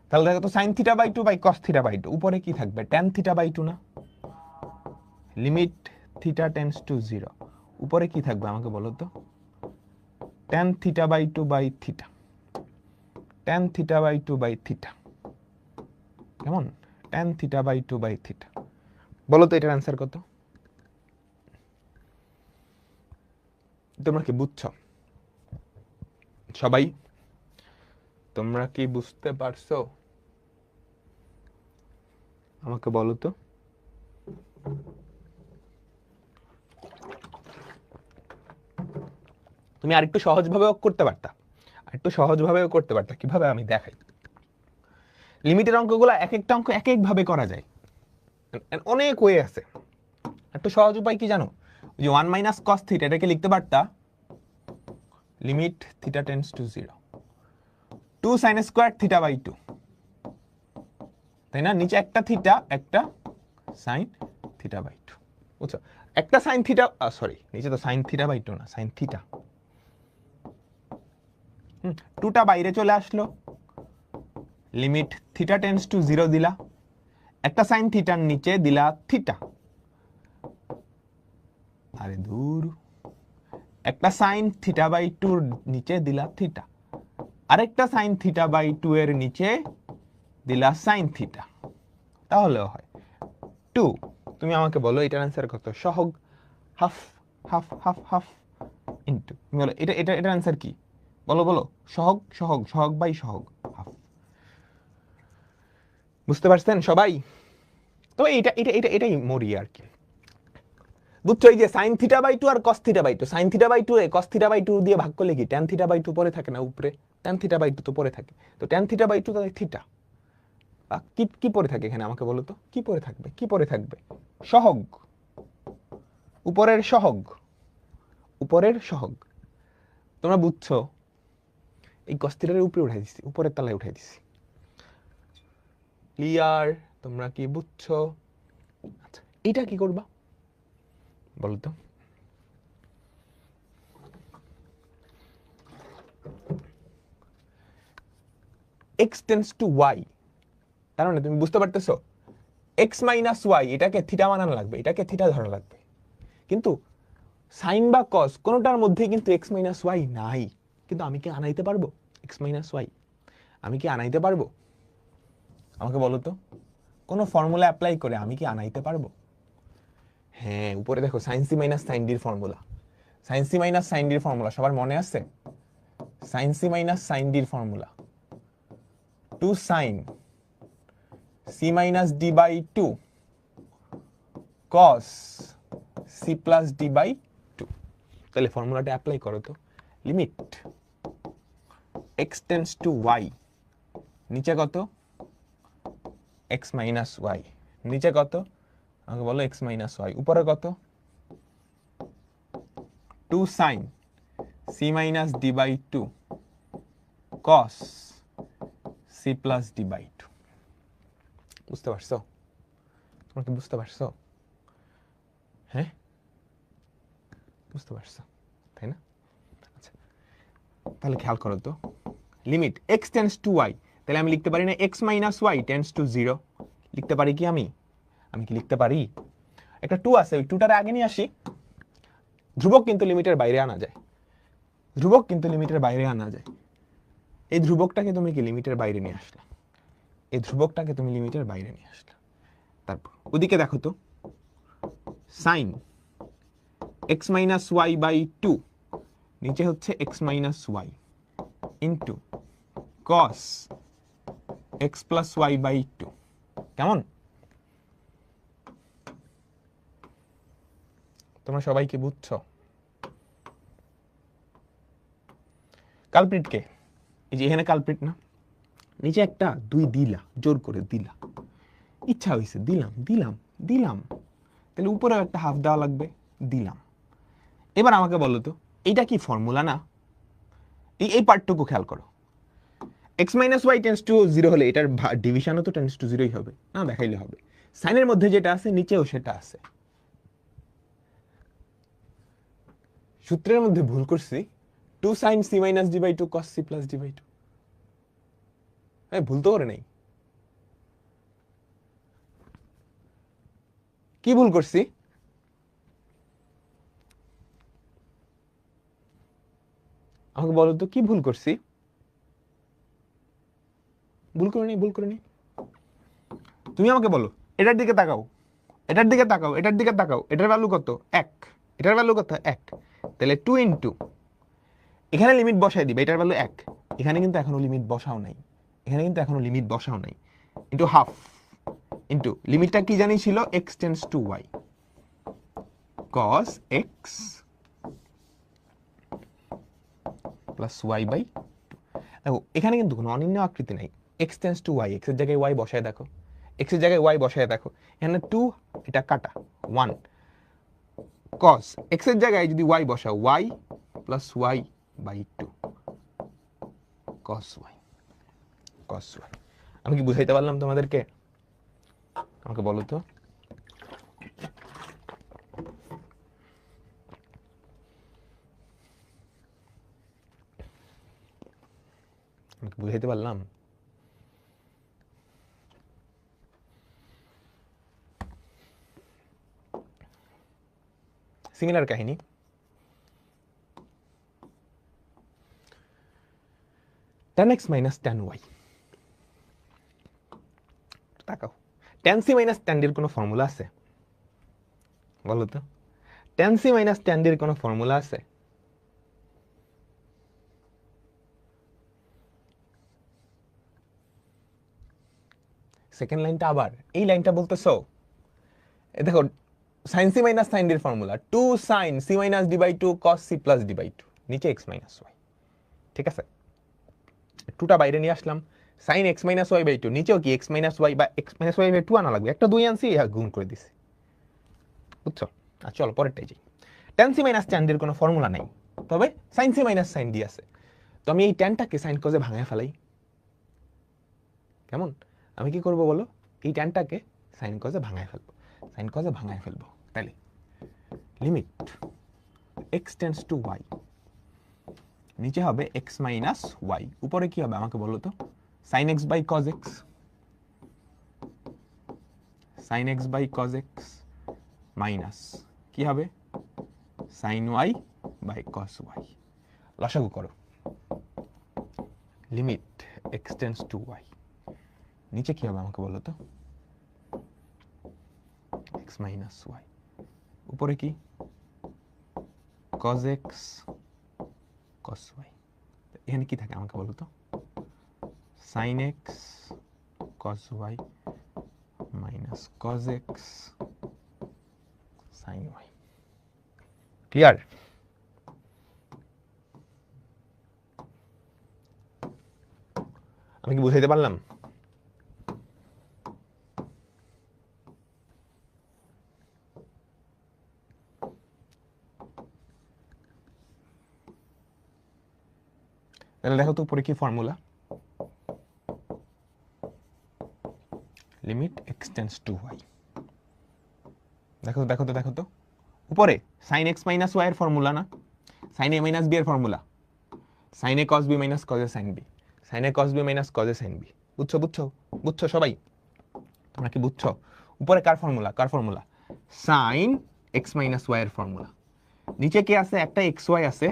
তাহলে দেখো তো, sine theta by 2 by cos theta by 2, উপরে কি থাকবে? ট্যান থিটা বাই 2 না? লিমিট থিটা টেন্ডস টু 0, উপরে কি থাকবে আমাকে বলো তো? Tan theta by 2 by theta, tan theta by 2 by theta. কেমন? Tan theta by 2 by theta. বলো তো এটার অ্যান্সার কত? তোমরা কি বুঝছো সবাই? তোমরা কি বুঝতে পারছো? আমাকে বলো তো। তুমি আরেকটু সহজভাবেও করতে পারতা, কিভাবে আমি দেখাই। লিমিটের অঙ্কগুলো এক একটা অঙ্ক এক এক ভাবে করা যায়, অনেক ওয়ে আছে। একটু সহজ উপায় কি জানো, ওই যে 1 মাইনাস কস থিটা, এটাকে লিখতে পারতা limit theta tends to 0 2 sine square theta by 2, তাই না? নিচে একটা থিটা, একটা সাইন থিটা বাই 2, বুঝছো? একটা সাইন থিটা, সরি নিচে তো সাইন থিটা বাই 2 না, সাইন থিটা। 2টা বাইরে চলে আসলো, লিমিট থিটা টেন্ডস টু 0 দিলা, একটা সাইন থিটার নিচে দিলা থিটা, আরে দূর, একটা সাইন থিটা বাই 2 নিচে দিলা থিটা, আরেকটা সাইন থিটা বাই 2 এর নিচে দিলা সাইন থিটা, তাহলেও হয় 2। তুমি আমাকে বলো এটার অ্যান্সার কত? সহগ half half half half into, তুমি বলো এটা এটা এটার অ্যান্সার কি? বলো বলো, সহগ সহগ সহগ বাই সহগ হাফ। বুঝতে পারছেন সবাই? তো এটা এটা এটা এটাই মরি আর কি, বুঝছো? এই যে সাইন থিটা বাই 2 আর cos theta by 2, sine theta by 2 এ কস থিটা বাই 2 দিয়ে ভাগ করলে কি ট্যান থিটা বাই 2 পরে থাকে না উপরে? ট্যান থিটা বাই 2 তো পরে থাকে, তো ট্যান থিটা বাই 2 তাহলে থিটা কি কি পরে থাকে এখানে আমাকে বলো তো, কি পরে থাকবে? কি পরে থাকবে? সহগ, উপরের সহগ, উপরের সহগ। তোমরা বুঝছো? এই কস থিটার উপরে উঠাই দিছি, উপরের তলায় উঠাই দিছি। ক্লিয়ার? তোমরা কি বুঝছো? আচ্ছা, এটা কি করবা বলো তো? x টেন্ডস টু y, তার মানে তুমি বুঝতে পারতেছো x মাইনাস ওয়াই, এটাকে থিটা বানানো লাগবে, এটাকে থিটা ধরা লাগবে, কিন্তু সাইন বা কস কোনোটার মধ্যে কিন্তু x মাইনাস ওয়াই নাই। কিন্তু আমি কি আনাইতে পারবো x মাইনাস ওয়াই? আমি কি আনাইতে পারবো? আমাকে বলো তো, কোনো ফর্মুলা অ্যাপ্লাই করে আমি কি আনাইতে পারবো? হ্যাঁ, উপরে দেখো সাইন সি মাইনাস সাইন ডির formula, sine c minus sine ডির ফর্মুলা সবার মনে আছে? সাইন সি মাইনাস সাইন ডির formula 2 sine c minus d by 2 cos c plus d by 2। তাহলে ফর্মুলাটা অ্যাপ্লাই করো তো, limit x tends to y, নিচে কত? x মাইনাস ওয়াই, নিচে কত? আমাকে বলো x মাইনাস ওয়াই, উপরে কত? 2 sine c minus d by 2 cos c plus d by 2। বুঝতে পারছো? তোমরা কি বুঝতে পারছো? হ্যাঁ, বুঝতে পারছো তাই না? আচ্ছা, তাহলে খেয়াল করো তো, limit x tends to y, তাহলে আমি লিখতে পারি না x minus y tends to 0? লিখতে পারি কি আমি? আমি কি লিখতে পারি? একটা 2 আছে, ওই 2টারে আগে নিয়ে আসি। ধ্রুবক কিন্তু লিমিটের বাইরে আনা যায়, ধ্রুবক কিন্তু লিমিটের বাইরে আনা যায়। এই ধ্রুবকটাকে তুমি কি লিমিটের বাইরে নিয়ে আসলে, এই ধ্রুবকটাকে তুমি লিমিটের বাইরে নিয়ে আসলে, তারপর ওদিকে দেখো তো, sine x minus y by 2, নিচে হচ্ছে x minus y into cos x plus y by 2। কেমন? তোমরা সবাই কি বুঝছো? কালপ্রিট কে? এই যে এখানে কালপ্রিট না, নিচে একটা 2 দিলা, জোর করে দিলা, ইচ্ছা হয়েছে দিলাম দিলাম দিলাম, তাহলে উপরেও একটা হাফ দেওয়া লাগবে, দিলাম। এবার আমাকে বলো তো, এইটা কি ফর্মুলা না? এই পার্টটুকু খেয়াল করো, x minus y tends to 0 হলে এটার ডিভিশনও তো টেন্ডস টু 0ই হবে না, দেখাইলে হবে। সাইনের মধ্যে যেটা আছে নিচেও সেটা আছে। সূত্রের মধ্যে ভুল করছি, 2 sine c minus d by 2 cos c plus d by 2। ভুল তো করে নাই, কি ভুল করছি? আমাকে বলো তো কি ভুল করছি? ভুল করে নি, ভুল করে নি। তুমি আমাকে বলো, এটার দিকে তাকাও, এটার দিকে তাকাও, এটার দিকে তাকাও, এটার ভ্যালু কত? 1, এটার ভ্যালু কত? 1, তাহলে 2 ইন্টু, এখানে লিমিট বসাই দিবে, এটার ভ্যালু 1, এখানে কিন্তু এখনো লিমিট বসাও নাই, এখানে কিন্তু এখনো লিমিট বসাও নাই, ইন্টু হাফ ইন্টু লিমিটটা কি জানি ছিল? x tends to y cos x plus y by দেখো এখানে কিন্তু কোনো অনির্ণ আকৃতি নাই, এক্স টেন্স টু ওয়াই, এক্সের জায়গায় ওয়াই বসায় দেখো, এক্সের জায়গায় ওয়াই বসায় দেখো, এখানে 2 এটা কাটা 1 cos এক্সের জায়গায় যদি ওয়াই বসাও y plus y by 2 cos y cos y. আমি কি বুঝাইতে পারলাম তোমাদেরকে? আমাকে বলো তো। আমাকে বুঝাইতে পারলাম? সিমিলার কাহিনী, tan x minus tan y। তাকাও, tan c minus tan d এর কোনো ফর্মুলা আছে? বলো তো, tan c minus tan d এর কোনো ফর্মুলা আছে? সেকেন্ড লাইনটা আবার এই লাইনটা বলতেছো, দেখো sin c minus sin d এর formula 2 sin c minus d by 2 cos c plus d by 2 নিচে x মাইনাস y, ঠিক আছে? 2টা বাইরে নিয়ে আসলাম, sin x minus y by 2 নিচেও কি x মাইনাস y বা x মাইনাস y বাই 2 আনা লাগবে, একটা 2 আনছি গুণ করে দিছি, বুঝছো? আর চলো পরেরটাই যাই। tan c minus tan d এর কোনো ফর্মুলা নাই, তবে sin c minus sin d আছে। তো আমি এই ট্যানটাকে সাইন কজে ভাঙায় ফেলাই, কেমন? আমি কি করব বলো, এই ট্যানটাকে সাইন কজে ভাঙায় ফেলবো, সাইন কজে ভাঙায় ফেলবো। তাহলে limit x tends to y, নিচে হবে x মাইনাস y, উপরে কি হবে আমাকে বলো তো, sin x by cos x, sin x by cos x minus কি হবে sin y by cos y। লসাগু করো, limit x tends to y, নিচে কি হবে আমাকে বলো তো, x মাইনাস y, উপরে কি cos x cos y, এখানে কি থাকে আমাকে বলো তো, sin x cos y minus cos x sin y। Clear? আমি কি বুঝাইতে পারলাম? তাহলে দেখো তো উপরে কি formula, limit x tends to y। দেখো দেখো তো দেখো তো উপরে sin x মাইনাস y এর ফর্মুলা না, sin a মাইনাস b এর formula, sin a cos b minus cos a sin b, sin a cos b minus cos a sin b। বুঝছো বুঝছো বুঝছো সবাই? তোমরা কি বুঝছো? উপরে কার ফর্মুলা, কার formula, sin x minus y এর ফর্মুলা, নিচে কি আছে একটা xy আছে,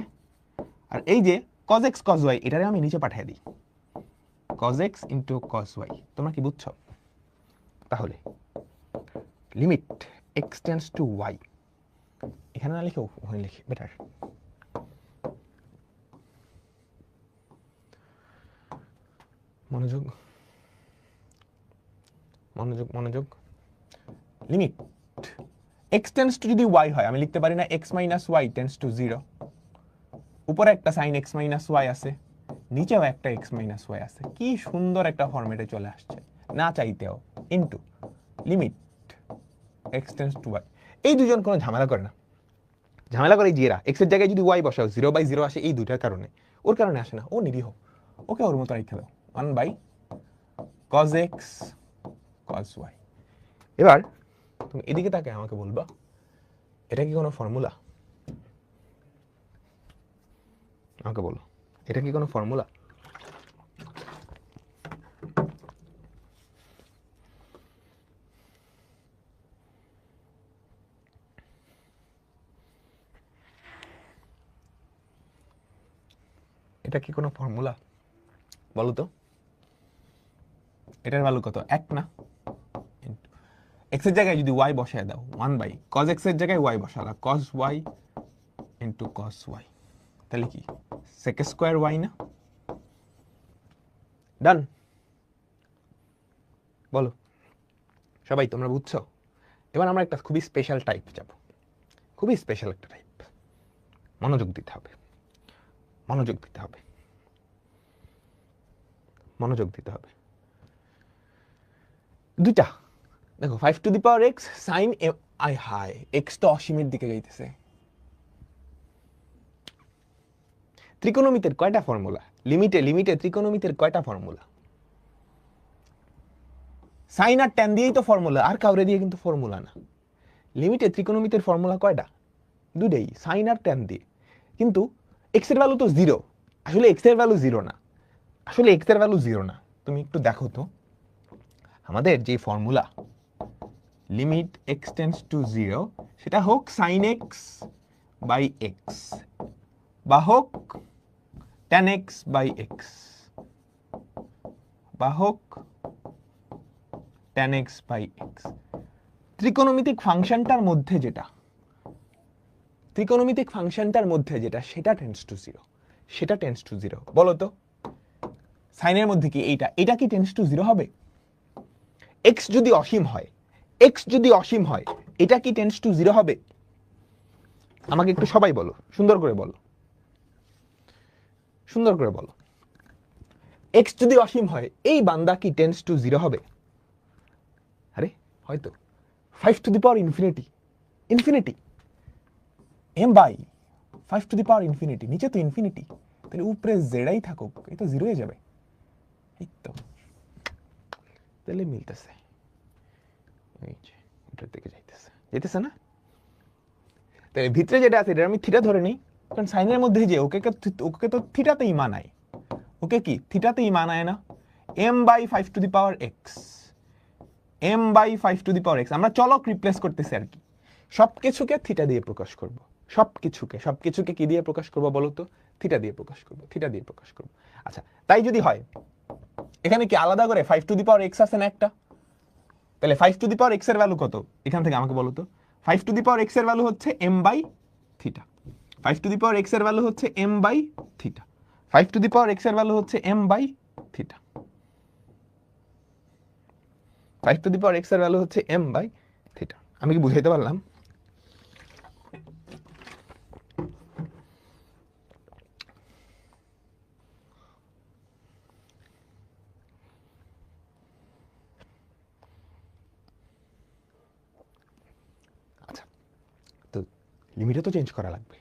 আর এই যে cos x cos y এটারে আমি নিচে পাঠিয়ে দিই, cos x into cos y। তোমরা কি বুঝছো? তাহলে limit x tends to y, এখানে না লিখে ওখানে লিখি বেটার। মনোযোগ মনোযোগ মনোযোগ, লিমিট x টেন্ডস টু যদি y হয় আমি লিখতে পারি না x minus y tends to 0, উপরে একটা sin x মাইনাস y আছে, নিচেও একটা x মাইনাস y আছে, কি সুন্দর একটা ফরম্যাটে চলে আসছে না চাইতেও, into limit x tends to y। এই দুজন কোনো ঝামেলা করে না, ঝামেলা করে জিরা, x এর জায়গায় যদি y বসাও 0/0 আসে, এই দুইটার কারণে, ওর কারণে আসে না, ও নিরীহ, ওকে ওর মতো রেখে দাও 1/cos x cos y। এবার তুমি এদিকে তাকে আমাকে বলবা এটা কি কোনো ফর্মুলা? আমাকে বলো এটা কি কোনো ফর্মুলা? এটা কি কোনো ফর্মুলা বলো তো? এটার ভ্যালু কত, 1 না? x এর জায়গায় যদি y বসায় দাও 1/cos x এর জায়গায় y বসালা cos y into cos y, তাহলে কি sec স্কয়ার y না? ডান? বলো সবাই তোমরা বুঝছো? এবার আমরা একটা খুবই স্পেশাল টাইপ যাব, খুবই স্পেশাল একটা টাইপ, মনোযোগ দিতে হবে, মনোযোগ দিতে হবে, মনোযোগ দিতে হবে। দুইটা দেখো 5 to the power x sine আই হাই, এক্স তো অসীমের দিকে যাইতেছে। ত্রিকোণমিতির কয়টা ফর্মুলা? লিমিটে ত্রিকোণমিতির কয়টা ফর্মুলা? সাইন আর ট্যান দিয়েই তো ফর্মুলা, আর কাউরে দিয়ে কিন্তু ফর্মুলা না। লিমিটে ত্রিকোণমিতির ফর্মুলা কয়টা? দুইটাই, সাইন আর ট্যান দিয়ে। কিন্তু এক্স এর ভ্যালু তো জিরো। আসলে এক্স এর ভ্যালু জিরো না, আসলে এক্স এর ভ্যালু জিরো না। তুমি একটু দেখো তো, আমাদের যে formula limit x tends to zero, সেটা হোক সাইন এক্স বাই এক্স বা হোক ট্যান এক্স বাই এক্স বা হোক ট্যান এক্স বাই এক্স, ত্রিকোণমিতিক ফাংশনটার মধ্যে যেটা, ত্রিকোণমিতিক ফাংশনটার মধ্যে যেটা, সেটা টেন্ডস টু জিরো, সেটা টেন্ডস টু জিরো। বলো তো সাইনের মধ্যে কি এইটা, এটা কি টেন্ডস টু জিরো হবে? এক্স যদি অসীম হয়, এক্স যদি অসীম হয়, এটা কি টেন্ডস টু জিরো হবে? আমাকে একটু সবাই বলো, সুন্দর করে বলো, সুন্দর করে বলো। এক্স যদি অসীম হয়, এই বান্দা কি টেন্ডস টু জিরো হবে? আরে হয়তো 5 to the power infinity, infinity m by 5 to the power infinity, নিচে তো ইনফিনিটি, তাহলে উপরে জেডাই থাকুক, এই তো জিরো হয়ে যাবে। এই তো তাহলে মিলতেছে, এই যে এটার দিকে যাইতেছে, যাইতেছে না? তাহলে ভিতরে যেটা আছে এটা আমি থিটা ধরে নিই, কারণ সাইনের মধ্যে যে ওকে তো থিটাতেই মানায়, ওকে কি থিটাতেই মানায় না? M by 5 to the power x, m by 5 to the power x, আমরা চলক রিপ্লেস করতেছি আর কি। সবকিছুকে থিটা দিয়ে প্রকাশ করব, সবকিছুকে কি দিয়ে প্রকাশ করব বলো তো? থিটা দিয়ে প্রকাশ করব, থিটা দিয়ে প্রকাশ করব। আচ্ছা তাই যদি হয়, এখানে কি আলাদা করে 5 টু দি পাওয়ার এক্স আছে না একটা? তাহলে 5 টু দি পাওয়ার এক্স এর ভ্যালু কত এখান থেকে আমাকে বলো তো? 5 টু দি পাওয়ার এক্স এর ভ্যালু হচ্ছে m by theta, 5 to the power x এর ভ্যালু হচ্ছে m by theta, 5 to the power x এর ভ্যালু হচ্ছে m by theta, 5 to the power x এর ভ্যালু হচ্ছে এম বাই থিটা। আমি কি বুঝাইতে পারলাম? আচ্ছা তো লিমিটও তো চেঞ্জ করা লাগবে,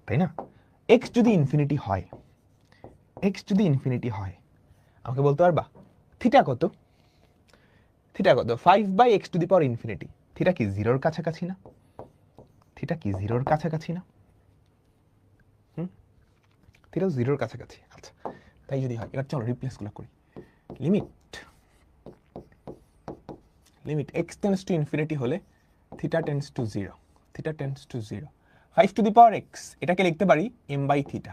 তাই না? এক্স যদি ইনফিনিটি হয়, এক্স যদি ইনফিনিটি হয়, আমাকে বলতে পারবা থিটা কত? থিটা কত? 5 by x to the power infinity. Theta কি জিরোর কাছাকাছি না? থিটা কি জিরোর কাছাকাছি না? থিটা জিরোর কাছাকাছি। আচ্ছা তাই যদি হয়, এবার চলো রিপ্লেস গুলো করি। Limit x tends to infinity হলে theta tends to zero, theta tends to zero. 5 to the power x, এটাকে লিখতে পারি এম বাই থিটা,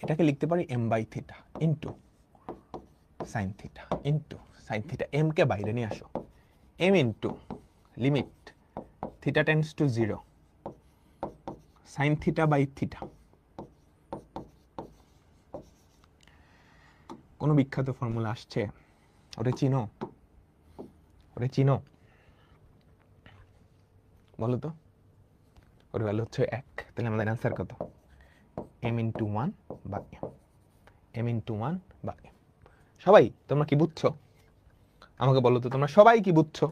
এটাকে লিখতে পারি m by theta into sine theta, into sine theta. M কে বাইরে নিয়ে আসো, m into limit theta tends to zero sine theta by theta. কোন বিখ্যাত ফর্মুলা আসছে? ওটা চিনো? ওটা চিনো? বলো তো। ওর ভ্যালু হচ্ছে 1, তাহলে আমাদের অ্যান্সার কত? m ইন্টু 1 বা m ইন্টু 1 বা m। সবাই তোমরা কি বুঝছো? আমাকে বলো তো তোমরা সবাই কি বুঝছো?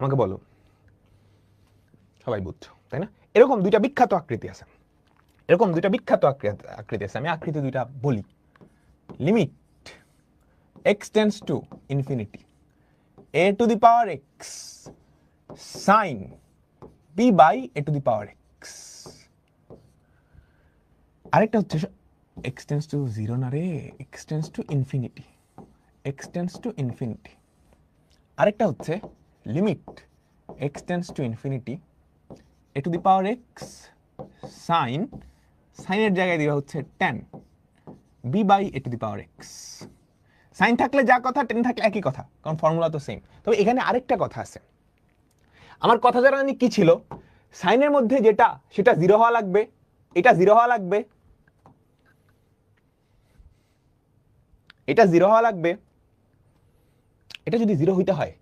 আমাকে বলো সবাই বুঝছো, তাই না? এরকম দুইটা বিখ্যাত আকৃতি আছে, এরকম দুইটা বিখ্যাত আকৃতি আছে। আমি আকৃতি দুইটা বলি। Limit x tends to infinity a to the power x sin b by a to the power x। আরেকটা হচ্ছে x টেন্ডস টু জিরো না রে, x tends to infinity, x tends to infinity. আরেকটা হচ্ছে limit x tends to infinity a to the power x sin, সাইনের জায়গায় দেওয়া হচ্ছে tan b by a to the power x। Sine থাকলে যা কথা, টেন থাকলে একই কথা, কারণ ফর্মুলা তো সেম। তবে এখানে আরেকটা কথা আছে। আমার কথা জানি কি ছিল? সাইনের মধ্যে যেটা, সেটা জিরো হওয়া লাগবে, এটা জিরো হওয়া লাগবে, এটা জিরো হওয়া লাগবে, এটা যদি 0 হইতে হয়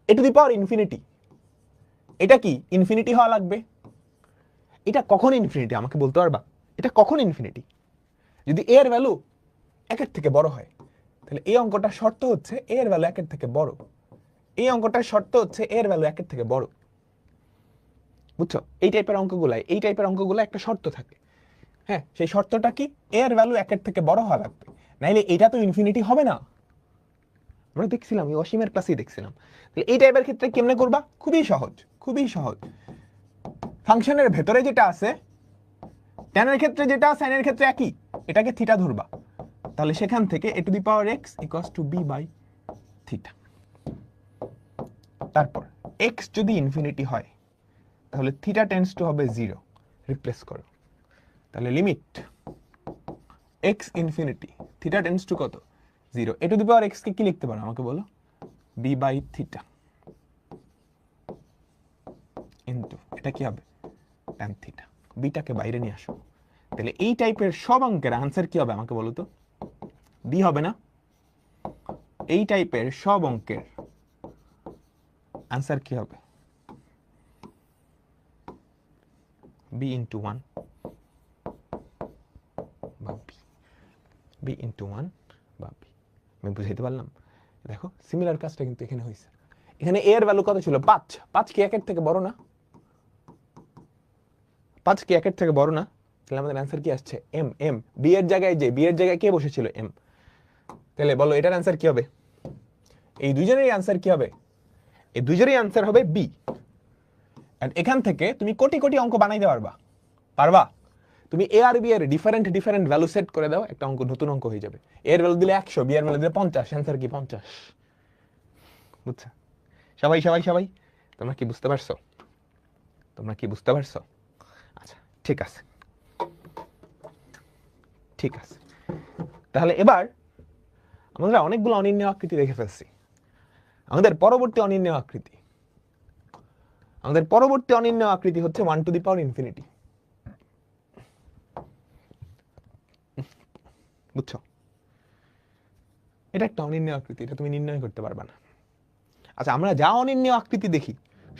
এ টু দি পাওয়ার ইনফিনিটি, এটা কি ইনফিনিটি হওয়া লাগবে। এটা কখন ইনফিনিটি আমাকে বলতে পারবা? এটা কখন ইনফিনিটি? যদি a এর ভ্যালু 1 এর থেকে বড় হয়, তাহলে এই অঙ্কটার শর্ত হচ্ছে a এর ভ্যালু 1 এর থেকে বড়। এই অঙ্কটার শর্ত হচ্ছে a এর ভ্যালু 1 এর থেকে বড়। বুঝছো? এই টাইপের অঙ্কগুলো একটা শর্ত থাকে। হ্যাঁ, সেই শর্তটা কি? a এর ভ্যালু 1 এর থেকে বড় হওয়া লাগবে, নাইলে এটা তো ইনফিনিটি হবে না। আমরা দেখছিলাম, এই অসীমের ক্লাসেই দেখছিলাম। তাহলে এই টাইপের ক্ষেত্রে কেমনে করবা? খুবই সহজ, খুবই সহজ। ফাংশনের ভেতরে যেটা আছে, tan এর ক্ষেত্রে যেটা sin এর ক্ষেত্রে একই, এটাকে থিটা ধরবা। তাহলে সেখান থেকে a to the power x equals to b by theta. তারপর x যদি ইনফিনিটি হয় তাহলে থিটা টেন্ডস টু হবে 0, রিপ্লেস করো। তাহলে limit x infinity, theta tends two কত? 0। a to the power x কে কি লিখতে পারো আমাকে বলো? b বাই থিটা ইনটু এটা কি হবে? tan theta. বিটাকে বাইরে নিয়ে আসো। তাহলে এই টাইপের সব অঙ্কের আনসার কি হবে আমাকে বলো তো? b হবে না? এই টাইপের সব অঙ্কের আনসার কি হবে? b ইন্টু 1 বা b ইন্টু 1 বা b। আমি বুঝাইতে পারলাম? দেখো সিমিলার কাজটা কিন্তু এখানে হয়েছে। এখানে a এর ভ্যালু কত ছিল? 5। 5 কি 1 এর থেকে বড় না? 5 কি 1 এর থেকে বড় না? তাহলে আমাদের অ্যান্সার কি আসছে? m। m b এর জায়গায় যে, b এর জায়গায় কে বসেছিল? m। তাহলে বলো এটার অ্যান্সার কি হবে? এই দুইজনেরই অ্যান্সার কি হবে? এই দুইজনেরই অ্যান্সার হবে b। এন্ড এখান থেকে তুমি কোটি কোটি অঙ্ক বানাইতে পারবা। পারবা? তুমি a আর b এর ডিফারেন্ট ভ্যালু সেট করে দাও, একটা অঙ্ক নতুন অঙ্ক হয়ে যাবে। a এর ভ্যালু দিলে 100, b এর ভ্যালু দিলে 50, অ্যান্সার কি? 50। বুঝছো? সবাই সবাই সবাই তোমরা কি বুঝতে পারছো? তোমরা কি বুঝতে পারছো? আচ্ছা, ঠিক আছে, ঠিক আছে। তাহলে এবার আমরা অনেকগুলো অনির্ণেয় আকৃতি দেখে ফেলছি। আমাদের পরবর্তী অনির্ণেয় আকৃতি হচ্ছে 1 টু দি পাওয়ার ইনফিনিটি। বুঝছো? এটা একটা অনির্ণেয় আকৃতি, এটা তুমি নির্ণয় করতে পারবে না। আচ্ছা, আমরা যা অনির্ণেয় আকৃতি দেখি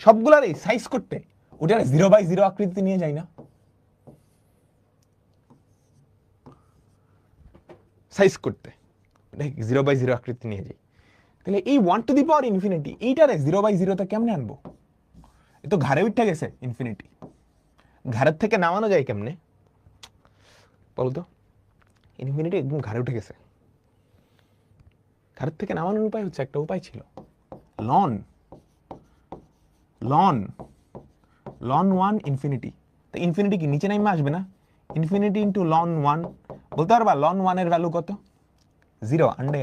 সবগুলার এই সাইজ করতে ওটার 0/0 আকৃতি নিয়ে যাই না? সাইজ করতে 0/0 আকৃতি নিয়ে যাই। তাহলে এই 1 টু দি পাওয়ার ইনফিনিটি এইটারে 0/0 তে কেমনে আনবো? এ তো ঘাড়ে উঠে গেছে ইনফিনিটি। ঘাড়ের থেকে নামানো যায় কেমনে বলতো? ইনফিনিটি একদম ঘাড়ে উঠে গেছে। ঘাড়ের থেকে নামানোর উপায় হচ্ছে, একটা উপায় ছিল লন 1 ইনফিনিটি। তো ইনফিনিটি কি নিচে নামে আসবে না? ইনফিনিটি ইন্টু লন 1 বলতে পারবা লন 1 এর ভ্যালু কত? 0। আন্ডে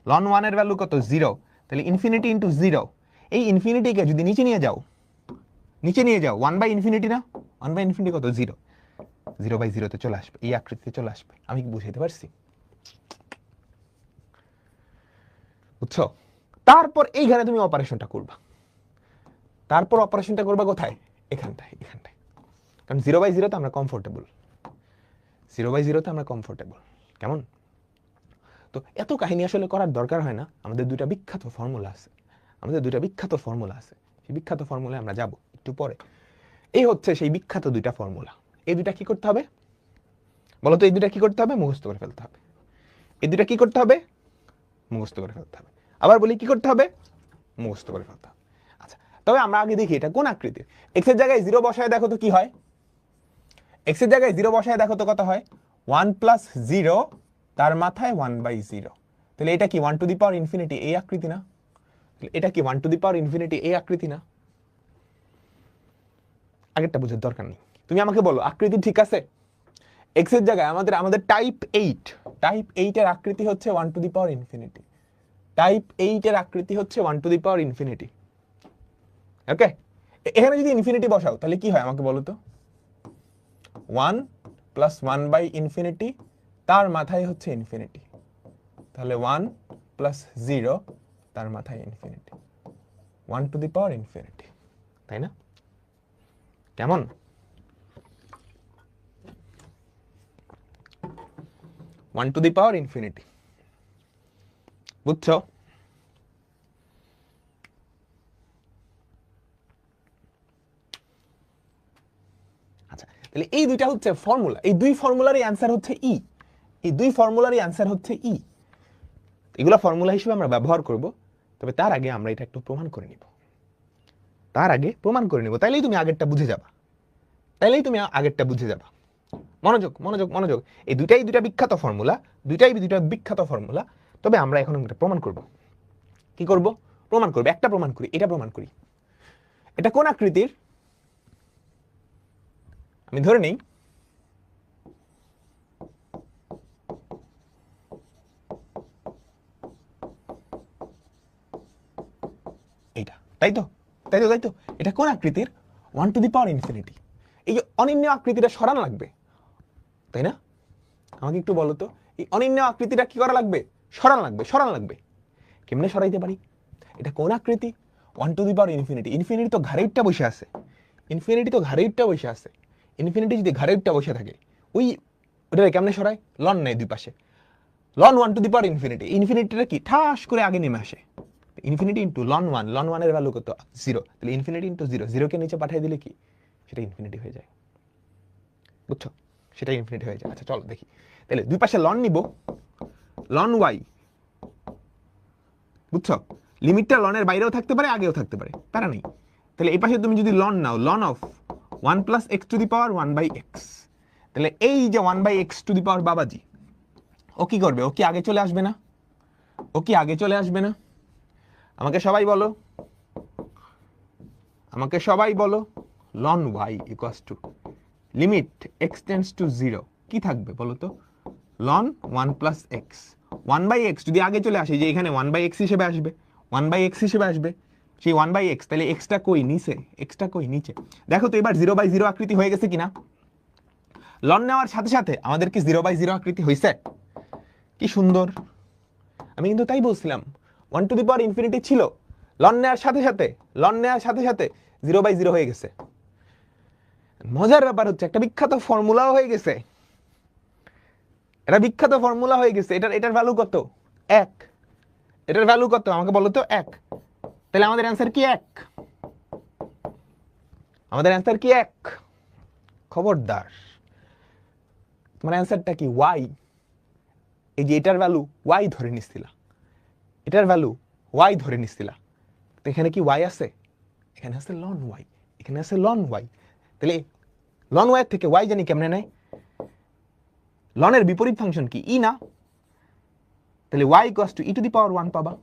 লন 1 এর ভ্যালু কত? 0। তাহলে ইনফিনিটি ইন্টু 0। এই ইনফিনিটিকে যদি নিচে নিয়ে যাও 1 বাই ইনফিনিটি না? 1 বাই ইনফিনিটি কত? 0। 0/0 তে চলে আসবে, এই আকৃতিতে চলে আসবে। আমি কি বুঝাইতে পারছি? বুঝছো? তারপর এইখানে তুমি অপারেশনটা করবা। কোথায়? এখানটায়। কারণ 0/0 তে আমরা কমফোর্টেবল। 0/0 তে আমরা কমফোর্টেবল। কেমন? তো এত কাহিনী আসলে করার দরকার হয় না। আমাদের দুইটা বিখ্যাত ফর্মুলা আছে। সেই বিখ্যাত ফর্মুলায় আমরা যাব একটু পরে। এই হচ্ছে সেই বিখ্যাত দুইটা ফর্মুলা। এই দুইটা কি করতে হবে বলো তো? এই দুইটা কি করতে হবে? মুখস্থ করে ফেলতে হবে। এই দুইটা কি করতে হবে? মুখস্থ করে ফেলতে হবে। আবার বলি, কি করতে হবে? মুখস্থ করে ফেলতে হবে। আচ্ছা, তবে আমরা আগে দেখি এটা কোন আকৃতির। x এর জায়গায় 0 বসায় দেখো তো কি হয়। x এর জায়গায় 0 বসায় দেখো তো কত হয়? 1 + 0 তার মাথায় 1/0। তাহলে এটা কি 1 টু দি পাওয়ার ইনফিনিটি এই আকৃতি না? এটা কি 1 টু দি পাওয়ার ইনফিনিটি এই আকৃতি না? আগেরটা বুঝার দরকার নেই। তুমি আমাকে বলো আকৃতি ঠিক আছে? x এর জায়গায় আমাদের টাইপ 8 এর আকৃতি হচ্ছে 1 to the power infinity. Type 8 এর আকৃতি হচ্ছে 1 টু দি পাওয়ার ইনফিনিটি। ওকে, এখানে যদি ইনফিনিটি বসাও তাহলে কি হয় আমাকে বলো তো? 1 + 1/∞ তার মাথায় হচ্ছে ইনফিনিটি। তাহলে 1 + 0 তার মাথায় infinity. 1 to the power infinity, তাই না? কেমন? 1 টু দি পাওয়ার ইনফিনিটি। বুঝছো? তাহলে এই দুইটা হচ্ছে ফর্মুলা, এই দুই ফর্মুলারই অ্যান্সার হচ্ছে ই, এই দুই ফর্মুলারই অ্যান্সার হচ্ছে ই। এগুলা ফর্মুলা হিসেবে আমরা ব্যবহার করব, তবে তার আগে আমরা এটা একটু প্রমাণ করে নিব, তার আগে প্রমাণ করে নিব, তাইলেই তুমি আগেরটা বুঝে যাবা, তাইলেই তুমি আগেরটা বুঝে যাবা। মনোযোগ মনোযোগ মনোযোগ, এই দুইটা বিখ্যাত ফর্মুলা, দুইটা বিখ্যাত ফর্মুলা। তবে আমরা এখন এটা প্রমাণ করব। কি করব? প্রমাণ করব। একটা প্রমাণ করি, এটা প্রমাণ করি। এটা কোন আকৃতির? আমি ধরে নেই এইটা, তাই তো তাই তো তাই তো এটা কোন আকৃতির? 1 টু দি পাওয়ার ইনফিনিটি। এই যে অনির্ণয় আকৃতিটা সরানো লাগবে, তাই না? আমাকে একটু বলো তো, এই অনির্ণয় আকৃতিটা কি করা লাগবে? সরানো লাগবে, সরানো লাগবে। কেমনে সরাইতে পারি? এটা কোন আকৃতি? 1 to the power infinity. Infinity তো ঘাড়েরটা বসে আছে, ইনফিনিটি তো ঘাড়েরটা বসে আছে। ইনফিনিটি যদি ঘাড়েরটা বসে থাকে, ওই ওটা কেমনে সরাই? লন নেই দুই পাশে, ln 1 to the power infinity. ইনফিনিটিটা কি ঠাস করে আগে নেমে আসে, ইনফিনিটি ইন্টু লন 1, লন 1 এর ভ্যালু কত? 0। তাহলে ইনফিনিটি ইন্টু 0, 0 কে নিচে পাঠিয়ে দিলে কি সেটা ইনফিনিটি হয়ে যায়, বুঝছো? সেটা ইনফিনিটি হয়ে যায়। আচ্ছা চলো দেখি, তাহলে দুই পাশে লন নিব, লন y, বুঝছো? লিমিটটা লনের বাইরেও থাকতে পারে, আগেও থাকতে পারে, তারা নেই। তাহলে এই পাশে তুমি যদি লন নাও, ln of 1 plus x to the power 1 by x, তাহলে এই যে 1 by x to the power বাবাজি, ও কি করবে? ও কি আগে চলে আসবে না? ও কি আগে চলে আসবে না? আমাকে সবাই বলো, আমাকে সবাই বলো, ln y equals to limit x tends to 0 কি থাকবে বলো তো? Ln 1 plus x, 1 by x যদি আগে চলে আসে, যে এখানে 1 বাই এক্স হিসেবে আসবে, 1 বাই এক্স হিসেবে আসবে, সেই 1 বাই এক্স, তাহলে এক্সটা কই? নিচে, এক্সটা কই? নিচে। দেখো তো এবার 0 বাই 0 আকৃতি হয়ে গেছে কিনা? লন নেওয়ার সাথে সাথে আমাদের কি 0 বাই 0 আকৃতি হয়েছে? কি সুন্দর! আমি কিন্তু তাই বলছিলাম, 1 টু দি পাওয়ার ইনফিনিটি ছিল, লন নেওয়ার সাথে সাথে, লন নেওয়ার সাথে সাথে 0 বাই 0 হয়ে গেছে। মজার ব্যাপার হচ্ছে একটা বিখ্যাত ফর্মুলাও হয়ে গেছে, এটা বিখ্যাত ফর্মুলা হয়ে গেছে। এটার ভ্যালু কত? 1। এটার ভ্যালু কত আমাকে বলো তো? 1। তাহলে আমাদের অ্যান্সার কি 1? আমাদের অ্যান্সার কি 1? খবরদার, তোমার অ্যান্সারটা কি? y। এই যে এটার ভ্যালু y ধরে নিছিলা, এটার ভ্যালু y ধরে নিছিলা, তো এখানে কি y আছে? এখানে আছে লন y, এখানে আছে লন y। তাহলে লন y থেকে y জানি কেমনে নেয়? লনের বিপরীত ফাংশন কি? ই না? তাহলে y equals to e to the power 1 পাবা।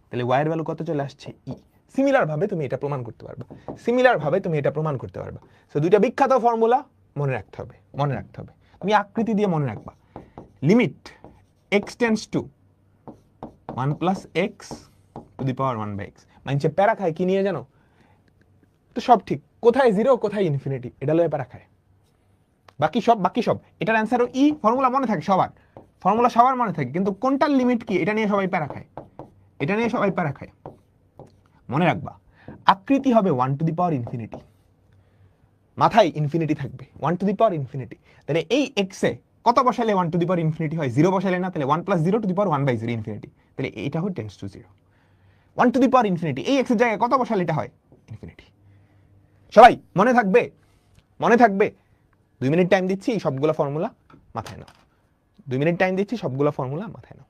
তাহলে y এর ভ্যালু কত চলে আসছে? ই। সিমিলার ভাবে তুমি এটা প্রমাণ করতে পারবা, সিমিলার ভাবে তুমি এটা প্রমাণ করতে পারবা। সো দুইটা বিখ্যাত ফর্মুলা মনে রাখতে হবে, মনে রাখতে হবে। তুমি আকৃতি দিয়ে মনে রাখবা, limit x tends to 1 plus x to the power 1 by x. মানে প্যারা খায় কি নিয়ে জানো তো? সব ঠিক, কোথায় 0 কোথায় ইনফিনিটি, এটা লয়ে প্যারা খায়। বাকি সব এটার অ্যান্সারও ই। ফর্মুলা মনে থাকে সবার, ফর্মুলা সবার মনে থাকে, কিন্তু কোনটার লিমিট কি এটা নিয়ে সবাই প্যারা খায়, এটা নিয়ে সবাই প্যারা খায়। মনে রাখবা, আকৃতি হবে 1 টু দি পাওয়ার ইনফিনিটি, মাথায় ইনফিনিটি থাকবে, 1 টু দি পাওয়ার ইনফিনিটি। তাহলে এই এক্সে কত বসাইলে 1 টু দি পাওয়ার ইনফিনিটি হয়? 0 বসাইলে না, তাহলে 1 plus 0 to the power 1 by 0 infinity. তাহলে এটা হয় tends to 0। 1 to the power infinity, এই এক্সের জায়গায় কত বসালে এটা হয়? ইনফিনিটি। সবাই মনে থাকবে, মনে থাকবে। 2 মিনিট টাইম দিচ্ছি, সবগুলো ফর্মুলা মাথায় নাও। 2 মিনিট টাইম দিচ্ছি, সবগুলো ফর্মুলা মাথায় নাও।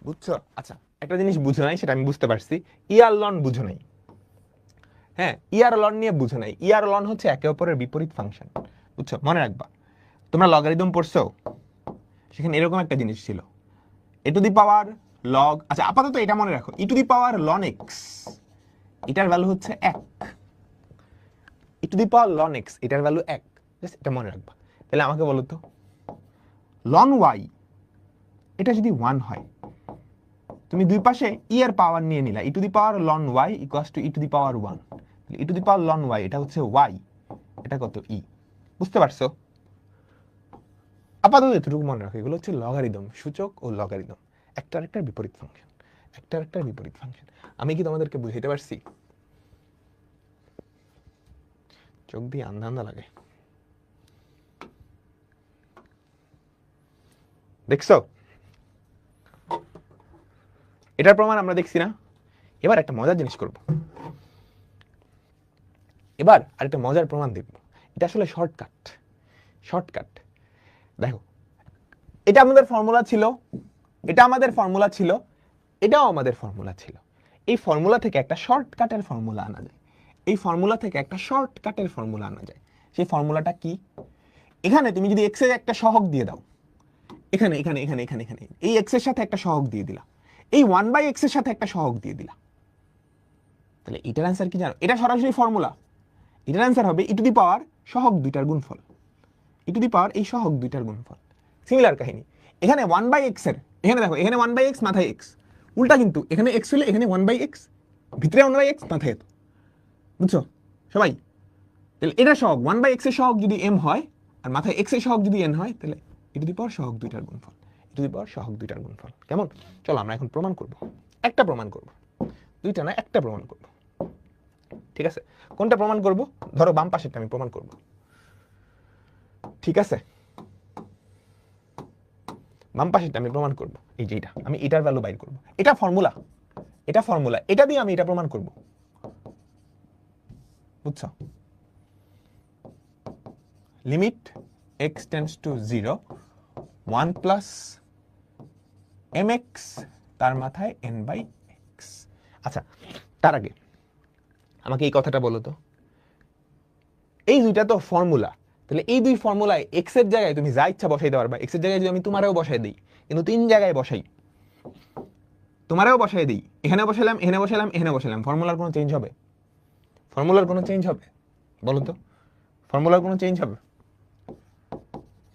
বুঝছো? আচ্ছা, একটা জিনিস বুঝো নাই, সেটা আমি বুঝতে পারছি। ইয়ার লন বুঝো নাই। হ্যাঁ, ইয়ার লন নিয়ে বুঝো নাই। ইয়ার লন হচ্ছে একে অপরের বিপরীত ফাংশন, বুঝছো? মনে রাখবা, তোমরা লগারিদম পড়ছো, সেখানে এরকম একটা জিনিস ছিল, এ টু দি পাওয়ার লগ, আচ্ছা আপাতত এটা মনে রাখো, e to the power ln x এটার ভ্যালু হচ্ছে 1, e to the power ln x এটার ভ্যালু 1, জাস্ট এটা মনে রাখবা। তাহলে আমাকে বলো তো ln y এটা যদি 1 হয়, তুমি দুই পাশে e এর পাওয়ার নিয়ে নিলা, e to the power ln y equals two e to the power 1, e to the power ln y এটা হচ্ছে y, এটা কত e, বুঝতে পারছো? আপাতত এতটুকু মনে রাখো, এগুলো হচ্ছে লগারিদম, সূচক ও লগারিদম, একটা আরেকটার বিপরীত ফাংশন, একটা আরেকটার বিপরীত ফাংশন। আমি কি তোমাদেরকে বুঝাইতে পারছি? চোখ দিয়ে আন্ধা আন্ধা লাগে, দেখছো? এটার প্রমাণ আমরা দেখছি না? এবার একটা মজার জিনিস করব, এবার আরেকটা মজার প্রমাণ দেখব। এটা আসলে শর্টকাট, শর্টকাট। দেখো, এটা আমাদের ফর্মুলা ছিল, এটা আমাদের ফর্মুলা ছিল, এটাও আমাদের ফর্মুলা ছিল। এই ফর্মুলা থেকে একটা শর্টকাটের ফর্মুলা আনা যায়, এই ফর্মুলা থেকে একটা শর্টকাটের ফর্মুলা আনা যায়। সেই ফর্মুলাটা কি? এখানে তুমি যদি এক্স এর একটা সহগ দিয়ে দাও, এখানে এখানে এখানে এখানে এখানে এই এক্স এর সাথে একটা সহগ দিয়ে দিলা, এই 1/x এর সাথে একটা সহগ দিয়ে দিলা, তাহলে এটার অ্যান্সার কি জানো? এটা সরাসরি ফর্মুলা। এটার অ্যান্সার হবে e টু দি পাওয়ার সহগ দুইটার গুণফল, e টু দি পাওয়ার এই সহগ দুইটার গুণফল। সিমিলার কাহিনী এখানে 1/x এর, এখানে দেখো এখানে 1/x মাথায় x, উল্টা কিন্তু এখানে x হলে এখানে 1/x, ভিতরে 1/x মাথায় এত, বুঝছো সবাই? তাহলে এটা সহগ 1/x এর সহগ যদি m হয় আর মাথায় x এর সহগ যদি n হয়, তাহলে e টু দি পাওয়ার সহগ দুইটার গুণফল, e টু দি পাওয়ার সহগ দুইটার গুণফল। কেমন? চলো আমরা এখন প্রমাণ করব, একটা প্রমাণ করব, দুইটা না একটা প্রমাণ করব। ঠিক আছে, কোনটা প্রমাণ করব? ধরো বাম পাশেরটা আমি প্রমাণ করব, ঠিক আছে? বাম পাশেরটা আমি প্রমাণ করব, এই যে এটা আমি এটার ভ্যালু বাইর করব, এটা ফর্মুলা, এটা ফর্মুলা, এটা দিয়ে আমি এটা প্রমাণ করব, বুঝছো? Limit x tends to 0 1 plus mx তার মাথায় n/x। আচ্ছা, তার আগে আমাকে এই কথাটা বলো তো, এই দুইটা তো ফর্মুলা, তাহলে এই দুই ফর্মুলায় x এর জায়গায় তুমি যা ইচ্ছা বসাইতে পারবা। x এর জায়গায় যদি আমি তোমারেও বসাই দিই, কিন্তু তিন জায়গায় বসাই, তোমারেও বসাই দিই, এখানে বসালাম, এখানে বসালাম, এখানে বসালাম, ফর্মুলার কোনো চেঞ্জ হবে? ফর্মুলার কোনো চেঞ্জ হবে? বলো তো, ফর্মুলার কোনো চেঞ্জ হবে?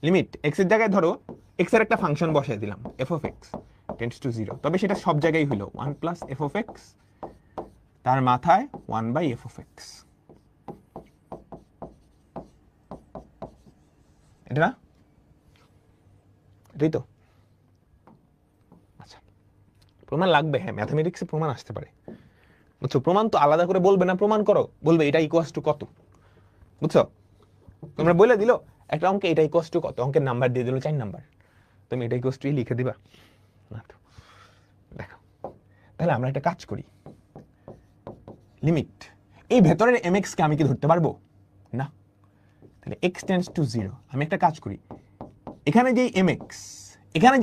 লিমিট x এর জায়গায় ধরো x এর একটা ফাংশন বসাই দিলাম f of x tends to 0, তবে সেটা সব জায়গায় হইলো 1 প্লাস f of x তার মাথায় 1/f of x। এটা না? এটাই তো। আচ্ছা, প্রমাণ লাগবে, হ্যাঁ ম্যাথমেটিক্সে প্রমাণ আসতে পারে, বুঝছো? প্রমাণ তো আলাদা করে বলবে না, প্রমাণ করো, বলবে এটা ইকুয়ালস টু কত, বুঝছো? তোমরা বলে দিলো একটা অঙ্কে এটা ইকুয়ালস টু কত, অঙ্কের নাম্বার দিয়ে দিল 4 নাম্বার, তুমি এটা ইকুয়ালস টু লিখে দিবা না তো? দেখো, তাহলে আমরা একটা কাজ করি, লিমিট এই ভেতরের mx কে আমি কি ধরতে পারবো না? তাহলে x টেন্ডস টু 0, আমি একটা কাজ করি, এখানে যেই mx, এখানে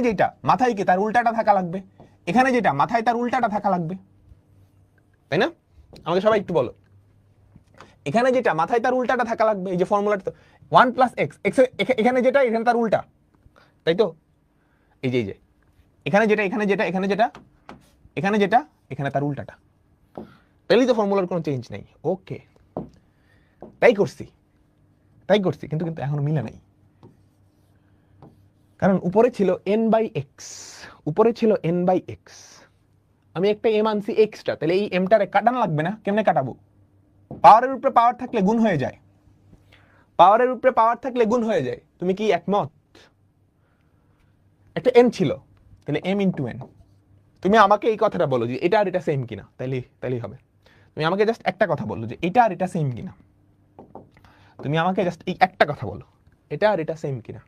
যেটা মাথায় কি তার উল্টাটা থাকা লাগবে, এখানে যেটা মাথায় তার উল্টাটা থাকা লাগবে, তাই না? আমাকে সবাই একটু বলো, এখানে যেটা মাথায় তার উল্টাটা থাকা লাগবে, এই যে ফর্মুলাটা তো 1 প্লাস x, এখানে যেটা এখানে তার উল্টা, তাই তো? এই যে এখানে যেটা এখানে যেটা এখানে যেটা এখানে যেটা এখানে তার উল্টাটা, তাইলেই তো ফর্মুলার কোনো চেঞ্জ নেই। ওকে, তাই করছি কিন্তু এখনো মিলে নাই, কারণ উপরে ছিল n/x, উপরে ছিল n/x, আমি একটা m আনছি এক্সট্রা, তাহলে এই mটারে কাটানো লাগবে না? কেমনে কাটাবো? পাওয়ারের উপরে পাওয়ার থাকলে গুণ হয়ে যায়, পাওয়ারের উপরে পাওয়ার থাকলে গুণ হয়ে যায়, তুমি কি একমত? একটা n ছিল, তাহলে m ইন্টু n। তুমি আমাকে এই কথাটা বলো যে এটা আর এটা সেম কিনা, তাইলেই হবে। তুমি আমাকে জাস্ট একটা কথা বলো যে এটা আর এটা সেম কিনা, তুমি আমাকে জাস্ট এই একটা কথা বলো, এটা আর এটা সেম কিনা।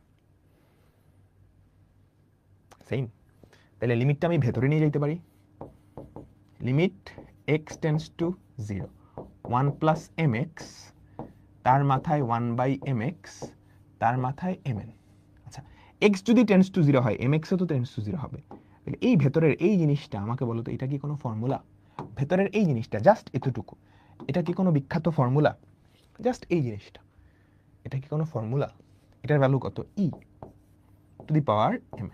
সেম, তাহলে লিমিটটা আমি ভেতরে নিয়ে যেতে পারি, limit x tends to 0 1 plus mx তার মাথায় 1/mx তার মাথায় mn। আচ্ছা, x যদি টেন্ডস টু 0 হয়, mx ও তো টেন্ডস টু 0 হবে, তাহলে এই ভেতরের এই জিনিসটা আমাকে বলো তো, এটা কি কোনো ফর্মুলা? ভেতরের এই জিনিসটা জাস্ট এতটুকু, এটা কি কোনো বিখ্যাত ফর্মুলা? জাস্ট এই জিনিসটা, এটা কি কোনো ফর্মুলা? এটার ভ্যালু কত? e to the power mn,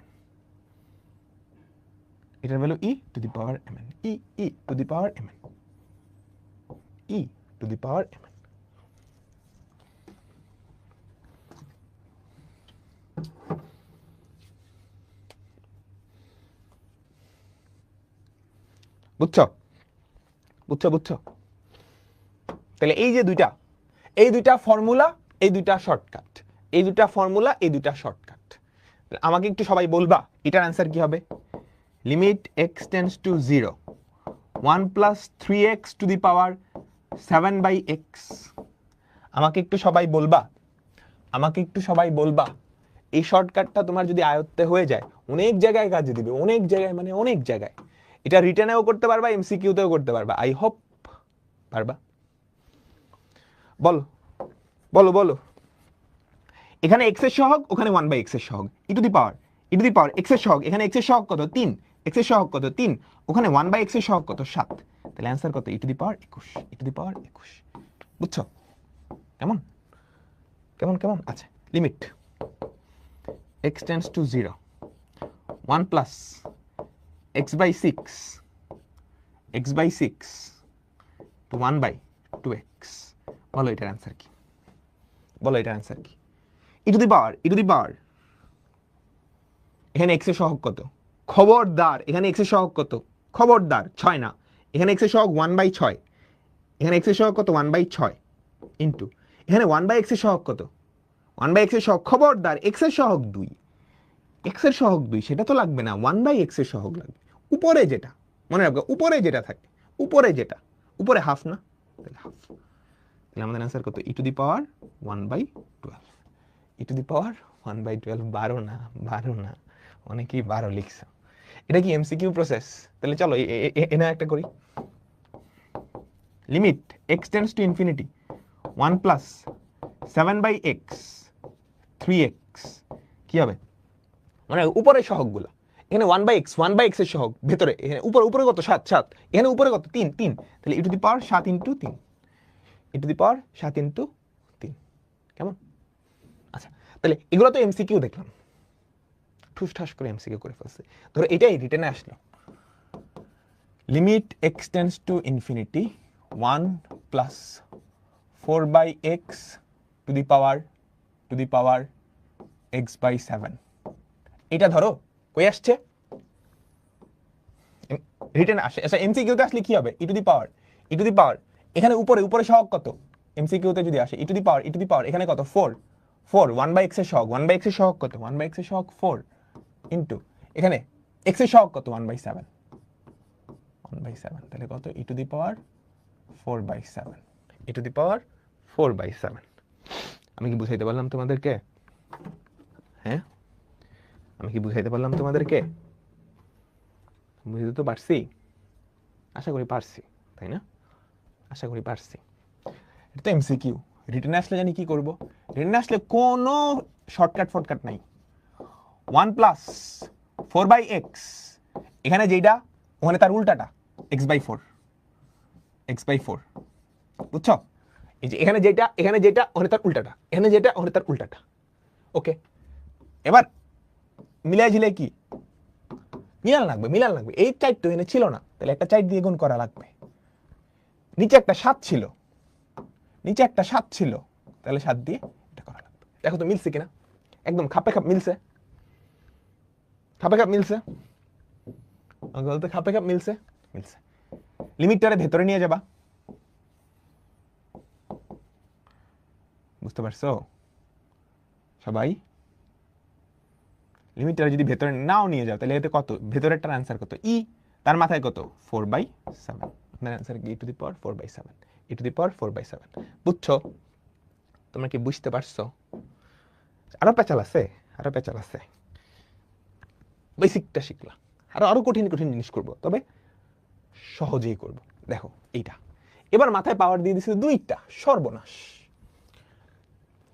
এটার value e to the power mn, e to the power mn। E to the power mn। বুঝছো বুঝছো বুঝছো? তাহলে এই যে দুইটা ফর্মুলা, এই দুইটা শর্টকাট, এই দুইটা ফর্মুলা, এই দুইটা শর্টকাট। আমাকে একটু সবাই বলবা এটার অ্যান্সার কি হবে? Limit x tends to 0 1 plus 3x two the power 7/x। আমাকে একটু সবাই বলবা এই শর্টকাটটা তোমার যদি আয়ত্তে হয়ে যায় অনেক জায়গায় কাজে দিবে, অনেক জায়গায়, মানে অনেক জায়গায়। এটা রিটেনেও করতে পারবা, এমসিকিউতেও করতে পারবা। আই হোপ পারবা। বলো বলো বলো। এখানে x এর সহগ, ওখানে 1/x এর সহগ, ই টু দি পাওয়ার x এর সহগ, এখানে x এর সহগ কত 3, x এর সহগ কত 3, ওখানে 1/x এর সহগ কত 7। তাহলে অ্যান্সার কত? E to the power 21। বুঝছো? কেমন কেমন কেমন? আচ্ছা, limit x tends to 0 1 plus x/6 to 1/2x। বলো এটার অ্যান্সার কি? ই টু দি পাওয়ার এখানে x এর সহগ কত? খবরদার, এখানে x এর সহগ কত? খবরদার 6 না, এখানে x এর সহগ 1/6, এখানে x এর সহগ কত? 1/6 ইন্টু এখানে 1/x এর সহগ কত? 1/x এর সহগ, খবরদার x এর সহগ 2, x এর সহগ 2, সেটা তো লাগবে না, 1/x এর সহগ লাগবে। উপরে যেটা, মনে রাখবে, উপরে যেটা থাকে, উপরে হাফ না, তাহলে হাফ। তাহলে আমাদের অ্যান্সার কত? E to the power 1/12। E to the পাওয়ার 1/12। 12 না, অনেকেই 12 লিখছো। এটা কি এমসিকিউ প্রসেস? তাহলে চলো এনা একটা করি। Limit x tends to infinity 1 plus 7/x 3x কি হবে? মানে উপরের সহগগুলা, এখানে 1/x এর সহগ ভেতরে, এখানে উপরে কত? 7, এখানে উপরে কত? 3। তাহলে e to the power 7 into 3, e to the power 7 into 3। কেমন? আচ্ছা, তাহলে এগুলো তো এমসিকিউ দেখলাম, ঠুসঠাস করে এমসিকিউ করে ফেলছে। ধরো এটাই রিটেনে আসলো, limit x tends to infinity 1 plus 4/x two the power x/7। এটা ধরো কই আসছে? রিটেন আসে। আচ্ছা, এমসিকিউতে আসলে কি হবে? ই টু দি পাওয়ার এখানে উপরে সহগ কত? এমসিকিউতে যদি আসে ই টু দি পাওয়ার এখানে কত? 4 1/x এর সহগ, 1/x এর সহগ কত? 1/x এর সহগ 4 ইন্টু এখানে x এর সহগ কত? 1/7। তাহলে কত? ই টু দি পাওয়ার 4/7। আমি কি বুঝাইতে পারলাম তোমাদেরকে? হ্যাঁ, আমি কি বুঝাইতে পারলাম তোমাদেরকে? বুঝতে তো পারছি, আশা করি পারছি, তাই না? আশা করি পারছি। এটা তো এমসিকিউ। রিটেনে আসলে জানি কি করব? রিটেনে আসলে কোনো শর্টকাট নাই। 1 প্লাস 4/x, এখানে যেটা ওখানে তার উল্টাটা, x/4। বুঝছো? এই যে এখানে যেটা ওখানে তার উল্টাটা, এখানে যেটা ওখানে তার উল্টাটা। ওকে, এবার মিলাই ঝিলে কি মিলান লাগবে। এই 4 তো এখানে ছিল না, তাহলে একটা 4 দিয়ে গুণ করা লাগবে। নিচে একটা 7 ছিল, তাহলে 7 দিয়ে এটা করা লাগবে। দেখো তো মিলছে কিনা? একদম খাপে খাপ মিলছে। লিমিটটারে ভেতরে নিয়ে যাবা। বুঝতে পারছো সবাই? লিমিটটারে যদি ভেতরে নাও নিয়ে যাও তাহলে এতে কত? ভেতরেরটার অ্যান্সার কত? ই, তার মাথায় কত? 4/7। আপনার অ্যান্সার কি? ই টু দি পাওয়ার 4/7। বুঝছো? তোমরা কি বুঝতে পারছো? আরো পেঁচাল আছে। বেসিকটা শিখলাম, আরো কঠিন জিনিস করবো, তবে সহজেই করব। দেখো এইটা, এবার মাথায় পাওয়ার দিয়ে দিছে 2টা, সর্বনাশ।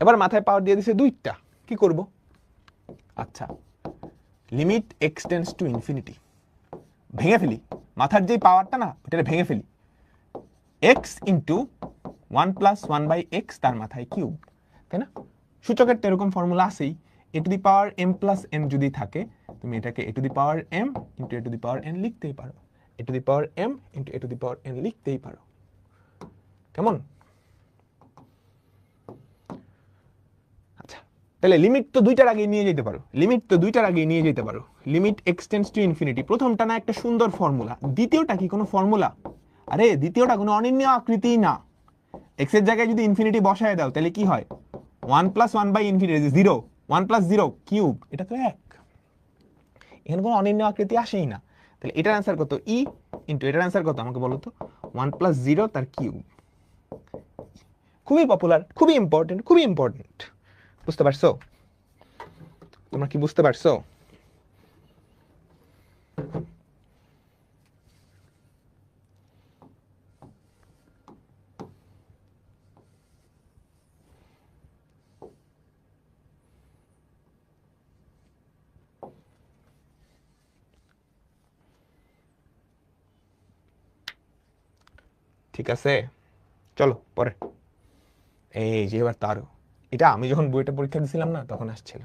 এবার মাথায় পাওয়ার দিয়ে দিছে 2টা, কি করব? আচ্ছা, limit x tends to infinity, ভেঙে ফেলি। মাথার যেই পাওয়ারটা না, ওটা ভেঙে ফেলি। x ইন্টু 1 প্লাস 1/x তার মাথায় কিউব, তাই না? সূচকের তো এরকম ফর্মুলা আছেই, a to the power m plus n যদি থাকে, তুমি এটাকে a to the power m into a to the power n লিখতেই পারো। a to the power m into a to the power n লিখতেই পারো। কেমন? আচ্ছা, তাহলে লিমিট তো দুইটার আগে নিয়ে যেতে পারো, লিমিট এক্সটেন্ডস টু ইনফিনিটি। প্রথমটা না একটা সুন্দর ফর্মুলা, দ্বিতীয়টা কি কোনো ফর্মুলা? আরে দ্বিতীয়টা কোনো অনির্ণয় আকৃতি না। এক্স এর জায়গায় যদি ইনফিনিটি বসায় দাও তাহলে কি হয়? 1 + 1/∞, 0, 1 + 0 কিউব, এটা তো 1। এখানে কোনো অনির্ণয় আকৃতি আসেই না। তাহলে এটার অ্যান্সার কত? ই ইন্টু এটার অ্যান্সার কত আমাকে বলো তো? 1 + 0 তার কিউব। খুবই পপুলার, খুবই ইম্পর্টেন্ট। বুঝতে পারছো? তোমরা কি বুঝতে পারছো? ঠিক আছে, চলো পরে। এই যে এবার তারও, এটা আমি যখন বইটা পরীক্ষা দিয়েছিলাম না তখন আসছিল,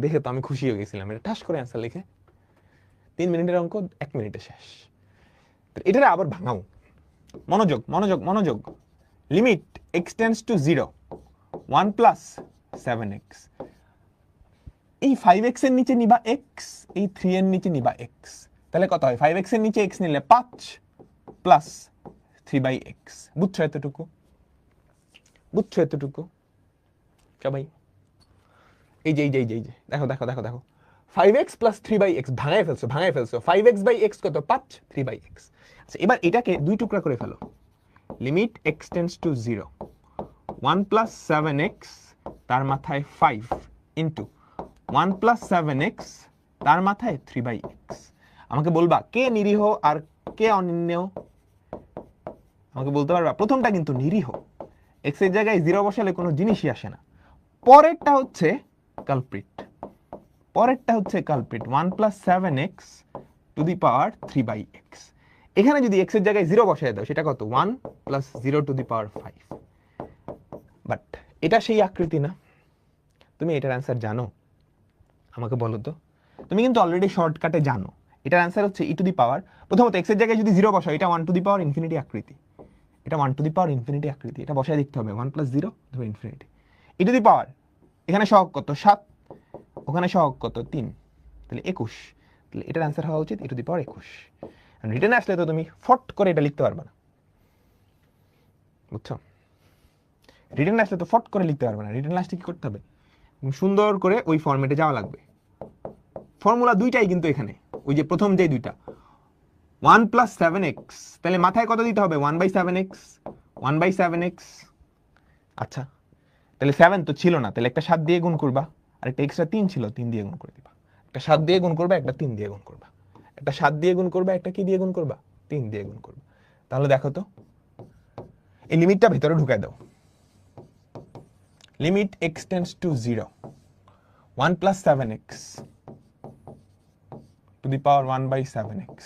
দেখে তো আমি খুশি হয়ে গেছিলাম। এটা ঠাস করে অ্যান্সার লিখে 3 মিনিটের অঙ্ক 1 মিনিটে শেষ। এটারে আবার ভাঙাও। মনোযোগ। Limit x tends to 0, 1 + 7x। এই 5x এর নিচে নিবা x, এই 3 এর নিচে নিবা x, তাহলে কত হয়? 5x এর নিচে x নিলে 5 + 3/x। বুঝছো এতটুকু? সবাই এই যে দেখো 5x + 3/x ভাঙায় ফেলছো। 5x/x কত? 5, 3/x। আচ্ছা, এবার এটাকে দুই টুকরা করে ফেলো। Limit x tends to 0, 1 + 7x তার মাথায় 5 ইন্টু 1 + 7x তার মাথায় 3/x। আমাকে বলবা কে নিরীহ আর কে অনির্ণেয়? আমাকে বলতে পারবা? প্রথমটা কিন্তু নিরীহ, x এর জায়গায় 0 বসালে কোনো জিনিসই আসে না। পরেরটা হচ্ছে culprit, 1 + 7x two the power 3/x। এখানে যদি x এর জায়গায় 0 বসায় দাও সেটা কত? 1 + 0 টু দি পাওয়ার 5। বাট এটা সেই আকৃতি না। তুমি এটার অ্যান্সার জানো? আমাকে বলো তো। তুমি কিন্তু অলরেডি শর্টকাটে জানো এটার অ্যান্সার হচ্ছে ই টু দি পাওয়ার, প্রথমত x এর জায়গায় যদি 0 বসাও এটা 1 টু দি পাওয়ার ইনফিনিটি আকৃতি, এটা বসায় দেখতে হবে 1 + 0 ইনফিনিটি। ই টু দি পাওয়ার এখানে সহগ কত? 7, ওখানে সহগ কত? 3, তাহলে 21। তাহলে এটার অ্যান্সার হওয়া উচিত ই টু দি পাওয়ার 21। রিটেনে আসলে তো তুমি ফট করে এটা লিখতে পারবে না, বুঝছো? রিটেনে আসলে তো ফট করে লিখতে পারবে না। রিটেনে আসলে কি করতে হবে? সুন্দর করে ওই ফরম্যাটে যাওয়া লাগবে। ফর্মুলা দুইটাই কিন্তু এখানে, ওই যে প্রথম যে দুইটা 1 + 7x, তাহলে মাথায় কত দিতে হবে? 1/7x। আচ্ছা, তাহলে 7 তো ছিল না, তাহলে একটা 7 দিয়ে গুণ করবা, আর একটা এক্সট্রা 3 ছিল, 3 দিয়ে গুণ করে দিবা। একটা 7 দিয়ে গুণ করবা, একটা 3 দিয়ে গুণ করবা, একটা 7 দিয়ে গুণ করবা, একটা কি দিয়ে গুণ করবা? 3 দিয়ে গুণ করবা। তাহলে দেখো তো, এই লিমিটটা ভিতরে ঢুকায় দাও। Limit x tends to 0, 1 + 7x two the power 1/7x।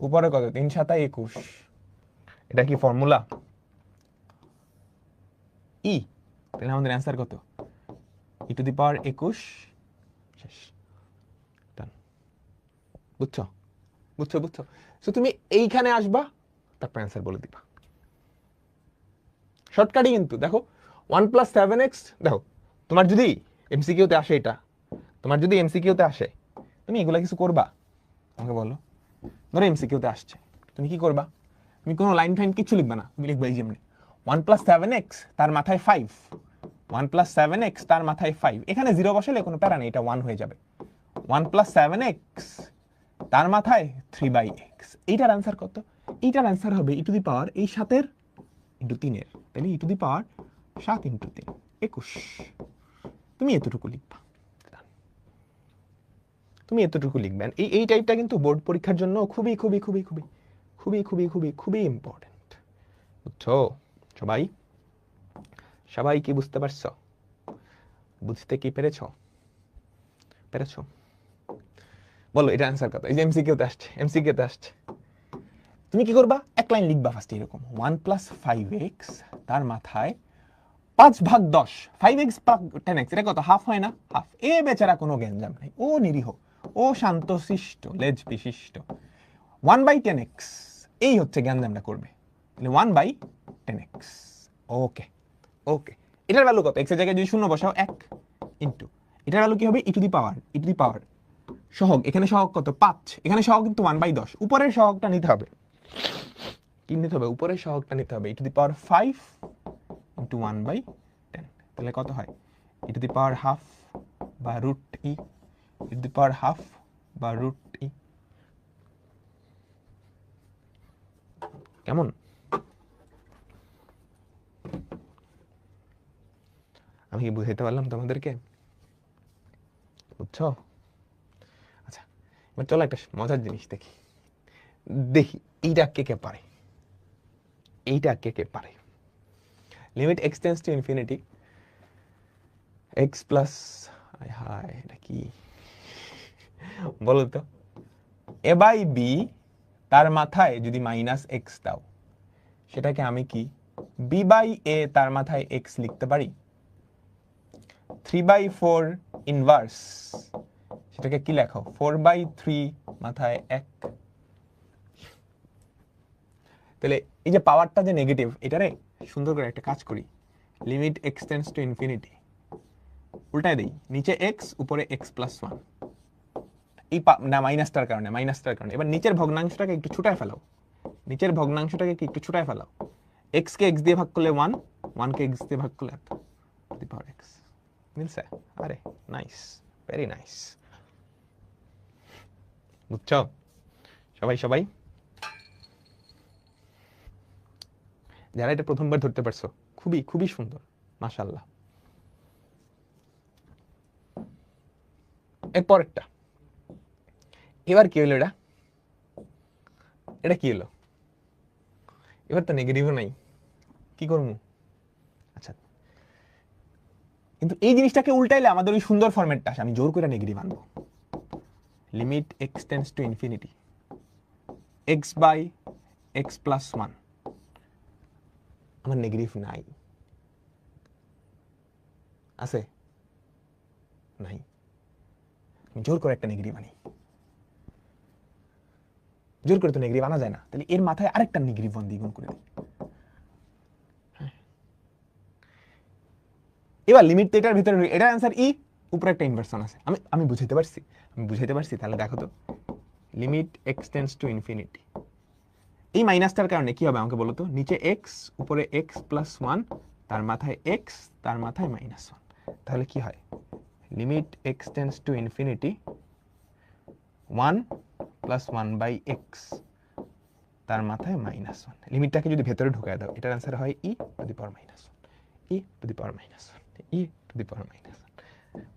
উপরে কত? 3 × 7 = 21। এটা কি ফর্মুলা? ই। তাহলে আমাদের অ্যান্সার কত? E to the power 21। শেষ। বুঝছো? সো তুমি এইখানে আসবা, তারপর অ্যান্সার বলে দিবা। শর্টকাটই কিন্তু। দেখো 1 + 7x, দেখো তোমার যদি এমসিকিউতে আসে, তুমি এগুলা কিছু করবা? আমাকে বলো। ধরো এমসিকিউতে আসছে, তুমি কি করবা? তুমি কোনো লাইন ফাইন কিছু লিখবা না, তুমি লিখবা এই যেমনি 1 + 7x তার মাথায় 5, 1 + 7x তার মাথায় 5। এখানে 0 বসালে কোনো প্যারা নেই, এটা 1 হয়ে যাবে। 1 + 7x তার মাথায় 3/x। এইটার অ্যান্সার কত? এইটার অ্যান্সার হবে ই টু দি পাওয়ার এই 7-এর ইন্টু 3-এর, তাহলে ই টু দি পাওয়ার 7 × 3 21। তুমি এতটুকু লিখবা, এই টাইপটা কিন্তু বোর্ড পরীক্ষার জন্য খুবই ইম্পর্টেন্ট। বুঝছো? সবাই কি বুঝতে পারছো? বুঝতে কি পেরেছো? বলো এটা অ্যান্সার কত? এই যে এমসিকিউতে আসছে। তুমি কি করবা? এক লাইন লিখবা ফার্স্ট এরকম 1 + 5x তার মাথায় 5/10, 5x + 10x, এটা কত? হাফ হয় না? হাফ। এ বেচারা কোনো গ্যাঞ্জাম নাই, ও নিরীহ, ও শান্তশিষ্ট, লেজ বিশিষ্ট। 1/10x, এই হচ্ছে গ্যাঞ্জামটা করবে। 1/10x। ওকে ওকে, এটার ভ্যালু কত? এক্স এর জায়গায় যদি শূন্য বসাও 1 ইন্টু এটার ভ্যালু কি হবে? ই টু দি পাওয়ার সহগ, এখানে সহগ কত? 5, এখানে সহগ কিন্তু 1/10, উপরের সহগটা নিতে হবে। কি নিতে হবে? উপরের সহগটা নিতে হবে, e to the power 5 into 1/10, তাহলে কত হয়? E to the power half বা root e, e to the power half বা রুট ই। কেমন? আমি কি বুঝাইতে পারলাম তোমাদেরকে? বুঝছো? আচ্ছা, এবার চলো একটা মজার জিনিস দেখি। দেখি এইটা কে কে পারে, এইটা কে কে পারে। Limit x tends to infinity x plus, হায় এটা কি বলো তো? এ বাই বি তার মাথায় যদি মাইনাস এক্স দাও, সেটাকে আমি কি বি বাই এ তার মাথায় এক্স লিখতে পারি? 3/4 ইনভার্স, সেটাকে কি লেখো? 4/3 মাথায় 1। তাহলে এই যে পাওয়ারটা যে নেগেটিভ, এটারে সুন্দর করে একটা কাজ করি, limit x tends to infinity, উল্টায় দেই, নিচে এক্স উপরে এক্স প্লাস 1, এই না মাইনাসটার কারণে, এবার নিচের ভগ্নাংশটাকে একটু ছুটায় ফেলাও, নিচের ভগ্নাংশটাকে একটু ছুটায় ফেলাও। এক্স কে এক্স দিয়ে ভাগ করলে 1, 1 কে এক্স দিয়ে ভাগ করলে 1 টু দি পাওয়ার এক্স। মিলছে? আরে নাইস, ভেরি নাইস। বুঝছো সবাই? সবাই যারা এটা প্রথমবার ধরতে পারছো, খুবই খুবই সুন্দর, মাশাআল্লাহ। এরপরেরটা, এবার কি হলো? এটা কি হলো? এবার তো নেগেটিভও নাই, কি করবো? আচ্ছা, কিন্তু এই জিনিসটাকে উল্টাইলে আমাদের ওই সুন্দর ফরম্যাটটা আসে, আমি জোর করে নেগেটিভ আনবো। Limit x tends to infinity x by x plus 1, আমার নেগেটিভ নাই, আছে? নাই, জোর করে একটা নেগেটিভ আনি। জোর করে তো নেগেটিভ আনা যায় না, তাহলে এর মাথায় আরেকটা নেগেটিভ 1 দ্বিগুণ করে দিই। এবার লিমিট এটার ভিতরে, এটার অ্যান্সার ই, উপরে একটা ইনভার্সন আছে। আমি বুঝাইতে পারছি? তাহলে দেখো তো, limit x tends to infinity, এই মাইনাসটার কারণে কি হবে আমাকে বলো তো? নিচে এক্স উপরে এক্স প্লাস 1, তার মাথায় এক্স, তার মাথায় -1, তাহলে কি হয়? Limit x tends to infinity 1 plus 1/x, তার মাথায় -1। লিমিটটাকে যদি ভেতরে ঢুকায় দাও, এটার অ্যান্সার হয় e to the power -1, e to the power -1, e to the power -1।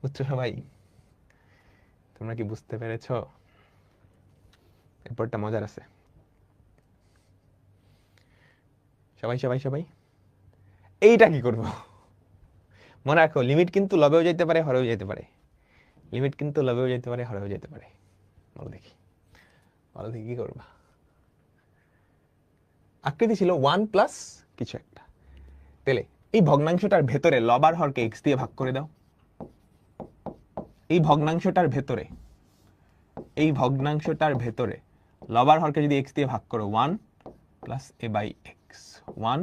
বুঝছো সবাই? তোমরা কি বুঝতে পেরেছ? এরপরটা মজার আছে। সবাই এইটা কি করব? মনে রাখো, লিমিট কিন্তু লবেও যেতে পারে, হরেও যেতে পারে। লিমিট কিন্তু লবেও যেতে পারে, হরেও যেতে পারে। বলো দেখি কি করবা? আকৃতি ছিল 1 প্লাস কিছু একটা, তাহলে এই ভগ্নাংশটার ভেতরে লব আর হরকে এক্স দিয়ে ভাগ করে দাও। এই ভগ্নাংশটার ভেতরে লব আর হরকে যদি এক্স দিয়ে ভাগ করো, 1 plus a by x, 1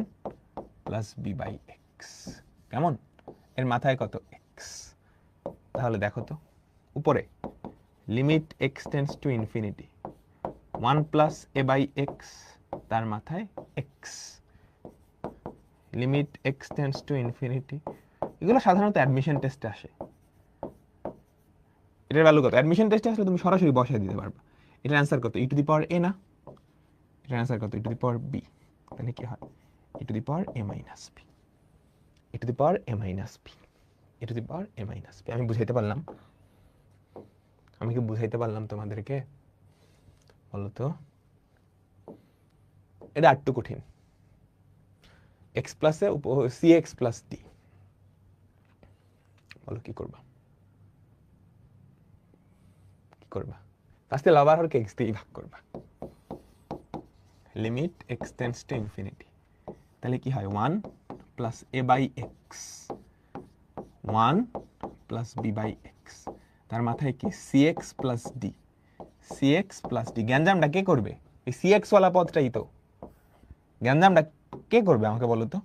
plus b by x. কেমন? এর মাথায় কত? এক্স। তাহলে দেখো তো, উপরে limit x tends to infinity 1 plus a by x, তার মাথায় x. Limit x tends to infinity, এগুলো সাধারণত অ্যাডমিশন টেস্টে আসে। এটার ভ্যালু কত? অ্যাডমিশন টেস্টে আসলে তুমি সরাসরি বসায় দিতে পারবা। এটার অ্যান্সার কত? ই টু দি পাওয়ার এ না? এটার অ্যান্সার কত? E to the power b. তাহলে কি হয়? E to the power a minus b, e to the power a minus b, e to the power a minus b. আমি বুঝাইতে পারলাম? আমি কি বুঝাইতে পারলাম তোমাদেরকে? বলো তো। এটা আরেকটু কঠিন। এক্স প্লাসে সি এক্স প্লাস ডি, বলো কি করবা? ফার্স্টে লব আর হরকে এক্স দিয়ে ভাগ করবা। Limit x tends to infinity, তাহলে কি হয়? 1 plus a by x, 1 plus b by x, তার মাথায় কি? C x plus d. গ্যাঞ্জামটা কে করবে? এই সি এক্স ওয়ালা পদটাই তো। গ্যাঞ্জামটা কে করবে আমাকে বলো তো?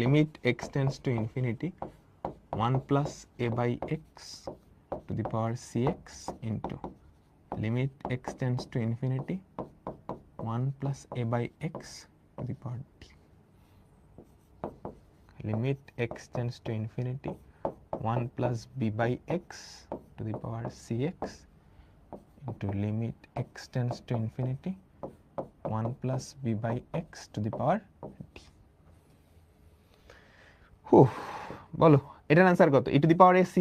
Limit x tends to infinity 1 plus a by x to the power c x into limit x tends to infinity 1 plus a by x to the power d. Limit x tends to infinity 1 plus b by x to the power cx into limit x tends to infinity 1 plus b by x to the power d. বলো এটার आंसर কত? e to the power ac।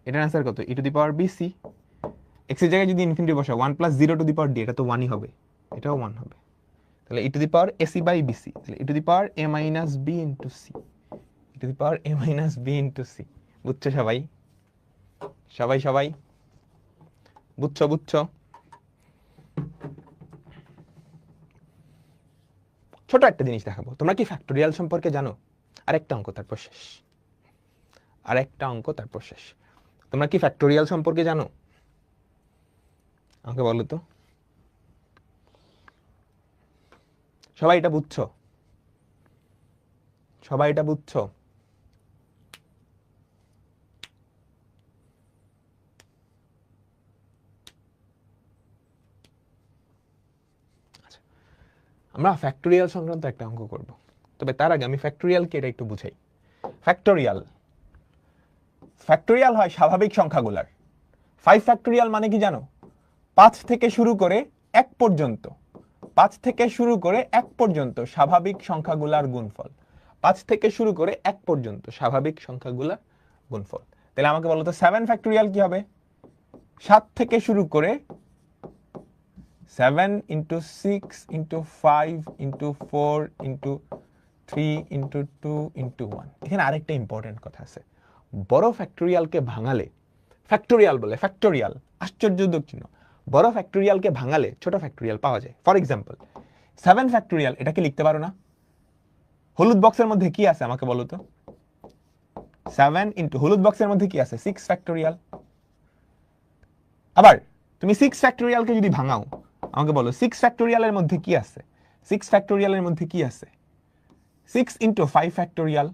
এটার आंसर কত? e to the power bc। x এর জায়গায় যদি ইনফিনিটি বসাও 1 plus 0 to the power d, এটা তো 1ই হবে, এটাও 1 হবে। তাহলে e to the power ac by bc, তাহলে e to the power a minus b into c, e to the power a minus b into c। বুঝছো সবাই? সবাই সবাই বুঝছো? বুঝছো? ছোট একটা জিনিস দেখাবো। তোমরা কি ফ্যাক্টোরিয়াল সম্পর্কে জানো? আরেকটা অঙ্ক তারপর শেষ, আরেকটা অঙ্ক তারপর শেষ। তোমরা কি ফ্যাক্টোরিয়াল সম্পর্কে জানো? আমাকে বলো তো। সবাই এটা বুঝছো? সবাই এটা বুঝছো? আমরা ফ্যাক্টোরিয়াল সংক্রান্ত একটা অঙ্ক করব, তবে তার আগে আমি ফ্যাক্টোরিয়ালকে এটা একটু বুঝাই। ফ্যাক্টোরিয়াল ফ্যাক্টোরিয়াল হয় স্বাভাবিক সংখ্যাগুলার। 5 ফ্যাক্টোরিয়াল মানে কি জানো? 5 থেকে শুরু করে 1 পর্যন্ত, 5 থেকে শুরু করে 1 পর্যন্ত স্বাভাবিক সংখ্যাগুলার গুণফল। 5 থেকে শুরু করে 1 পর্যন্ত স্বাভাবিক সংখ্যাগুলার গুণফল। তাহলে আমাকে বলো তো 7 ফ্যাক্টোরিয়াল কি হবে? 7 থেকে শুরু করে 7 into 6 into 5 into 4 into 3 into 2 into 1। এখানে আরেকটা ইম্পর্টেন্ট কথা আছে। বড় ফ্যাক্টোরিয়ালকে ভাঙালে, ফ্যাক্টোরিয়াল বলে ফ্যাক্টোরিয়াল আশ্চর্যজনক চিহ্ন, বড় ফ্যাক্টোরিয়ালকে ভাঙালে ছোট ফ্যাক্টোরিয়াল পাওয়া যায়। ফর এক্সাম্পল 7 ফ্যাক্টোরিয়াল, এটাকে লিখতে পারো না? হলুদ বক্সের মধ্যে কি আছে আমাকে বলো তো? 7 into হলুদ বক্সের মধ্যে কি আছে? 6 ফ্যাক্টোরিয়াল। আবার তুমি 6 ফ্যাক্টোরিয়ালকে যদি ভাঙাও, আমাকে বলো 6 ফ্যাক্টোরিয়ালের মধ্যে কি আছে? 6 ফ্যাক্টোরিয়ালের মধ্যে কি আছে? 6 into 5 ফ্যাক্টোরিয়াল,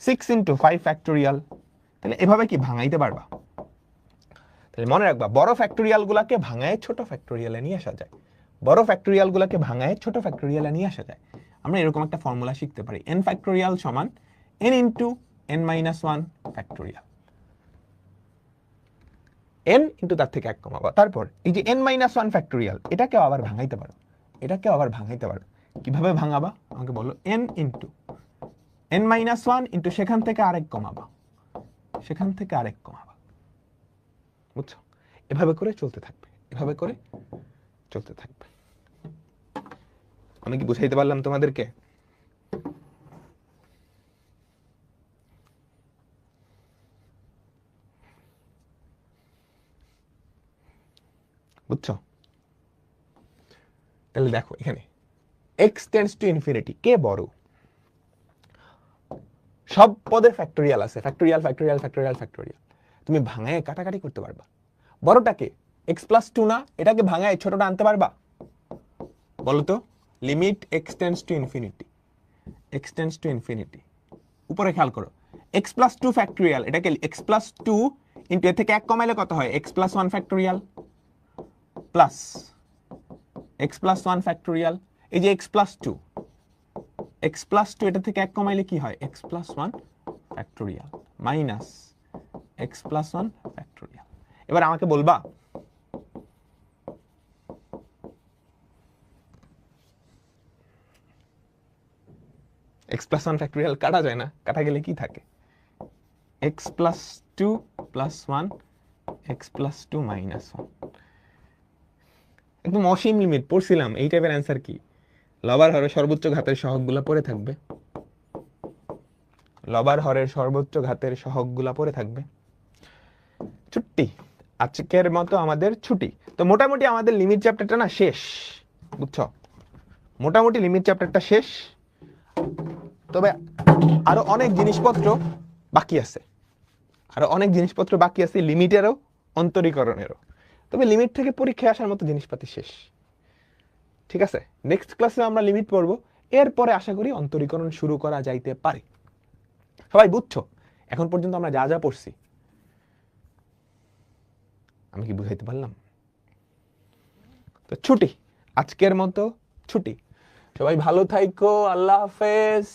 6 into 5 ফ্যাক্টোরিয়াল। তাহলে এভাবে কি ভাঙাইতে পারবা? তাহলে মনে রাখবা, বড় ফ্যাক্টোরিয়ালগুলোকে ভাঙায় ছোট ফ্যাক্টোরিয়ালে নিয়ে আসা যায়। বড় ফ্যাক্টোরিয়ালগুলোকে ভাঙায় ছোট ফ্যাক্টোরিয়ালে নিয়ে আসা যায়। আমরা এরকম একটা ফর্মুলা শিখতে পারি, n ফ্যাক্টোরিয়াল সমান n into n minus 1 factorial. n into তার থেকে 1 কমাবো। তারপর এই যে n minus 1 ফ্যাক্টোরিয়াল, এটাকেও আবার ভাঙাইতে পারো, এটাকেও আবার ভাঙাইতে পারো। কিভাবে ভাঙাবা আমাকে বলো? n into n minus 1 into সেখান থেকে আরেক কমাবা, সেখান থেকে আরেক কমাবা। বুঝছো? এভাবে করে চলতে থাকবে, এভাবে করে চলতে থাকবে। আমি কি বুঝাইতে পারলাম তোমাদেরকে? বুঝছো? তাহলে দেখো এখানে x tends to infinity, কে বড়? সব পদের ফ্যাক্টোরিয়াল আছে, ফ্যাক্টোরিয়াল ফ্যাক্টোরিয়াল ফ্যাক্টোরিয়াল ফ্যাক্টোরিয়াল। তুমি ভাঙায় কাটাকাটি করতে পারবা। বড়টাকে x plus 2 না, এটাকে ভাঙায় ছোটটা আনতে পারবা? বলো তো। Limit x tends to infinity, x tends to infinity। উপরে খেয়াল করো, x plus 2 ফ্যাক্টোরিয়াল, এটাকে x plus 2 ইনটু এর থেকে 1 কমাইলে কত হয়? x plus 1 factorial plus x plus 1 factorial. এই যে x plus 2, x plus 2 এটা থেকে 1 কমাইলে কি হয়? x plus 1 factorial minus x plus 1 factorial. এবার আমাকে বলবা x plus 1 ফ্যাক্টোরিয়াল কাটা যায় না? কাটা গেলে কি থাকে? x plus 2 plus 1 x plus 2 minus 1। একদম অসীম লিমিট পড়ছিলাম। এই টাইপের অ্যান্সার কি? লবার হরের সর্বোচ্চ ঘাতের সহগগুলা পড়ে থাকবে, লবার হরের সর্বোচ্চ ঘাতের সহগগুলা পড়ে থাকবে। ছুটি, আজকের মতো আমাদের ছুটি। তো মোটামুটি আমাদের লিমিট চ্যাপ্টারটা না শেষ, বুঝছো? মোটামুটি লিমিট চ্যাপ্টারটা শেষ, তবে আরো অনেক জিনিসপত্র বাকি আছে, আরো অনেক জিনিসপত্র বাকি আছে, লিমিটেরও অন্তরীকরণেরও। তবে লিমিট থেকে পরীক্ষায় আসার মতো জিনিসপাতি শেষ। ঠিক আছে, নেক্সট ক্লাসে আমরা লিমিট পড়বো, এরপরে আশা করি অন্তরীকরণ শুরু করা যাইতে পারে। সবাই বুঝছো এখন পর্যন্ত আমরা যা যা পড়ছি? আমি কি বুঝাইতে পারলাম? তো ছুটি, আজকের মতো ছুটি। সবাই ভালো থাইকো, আল্লাহ হাফেজ।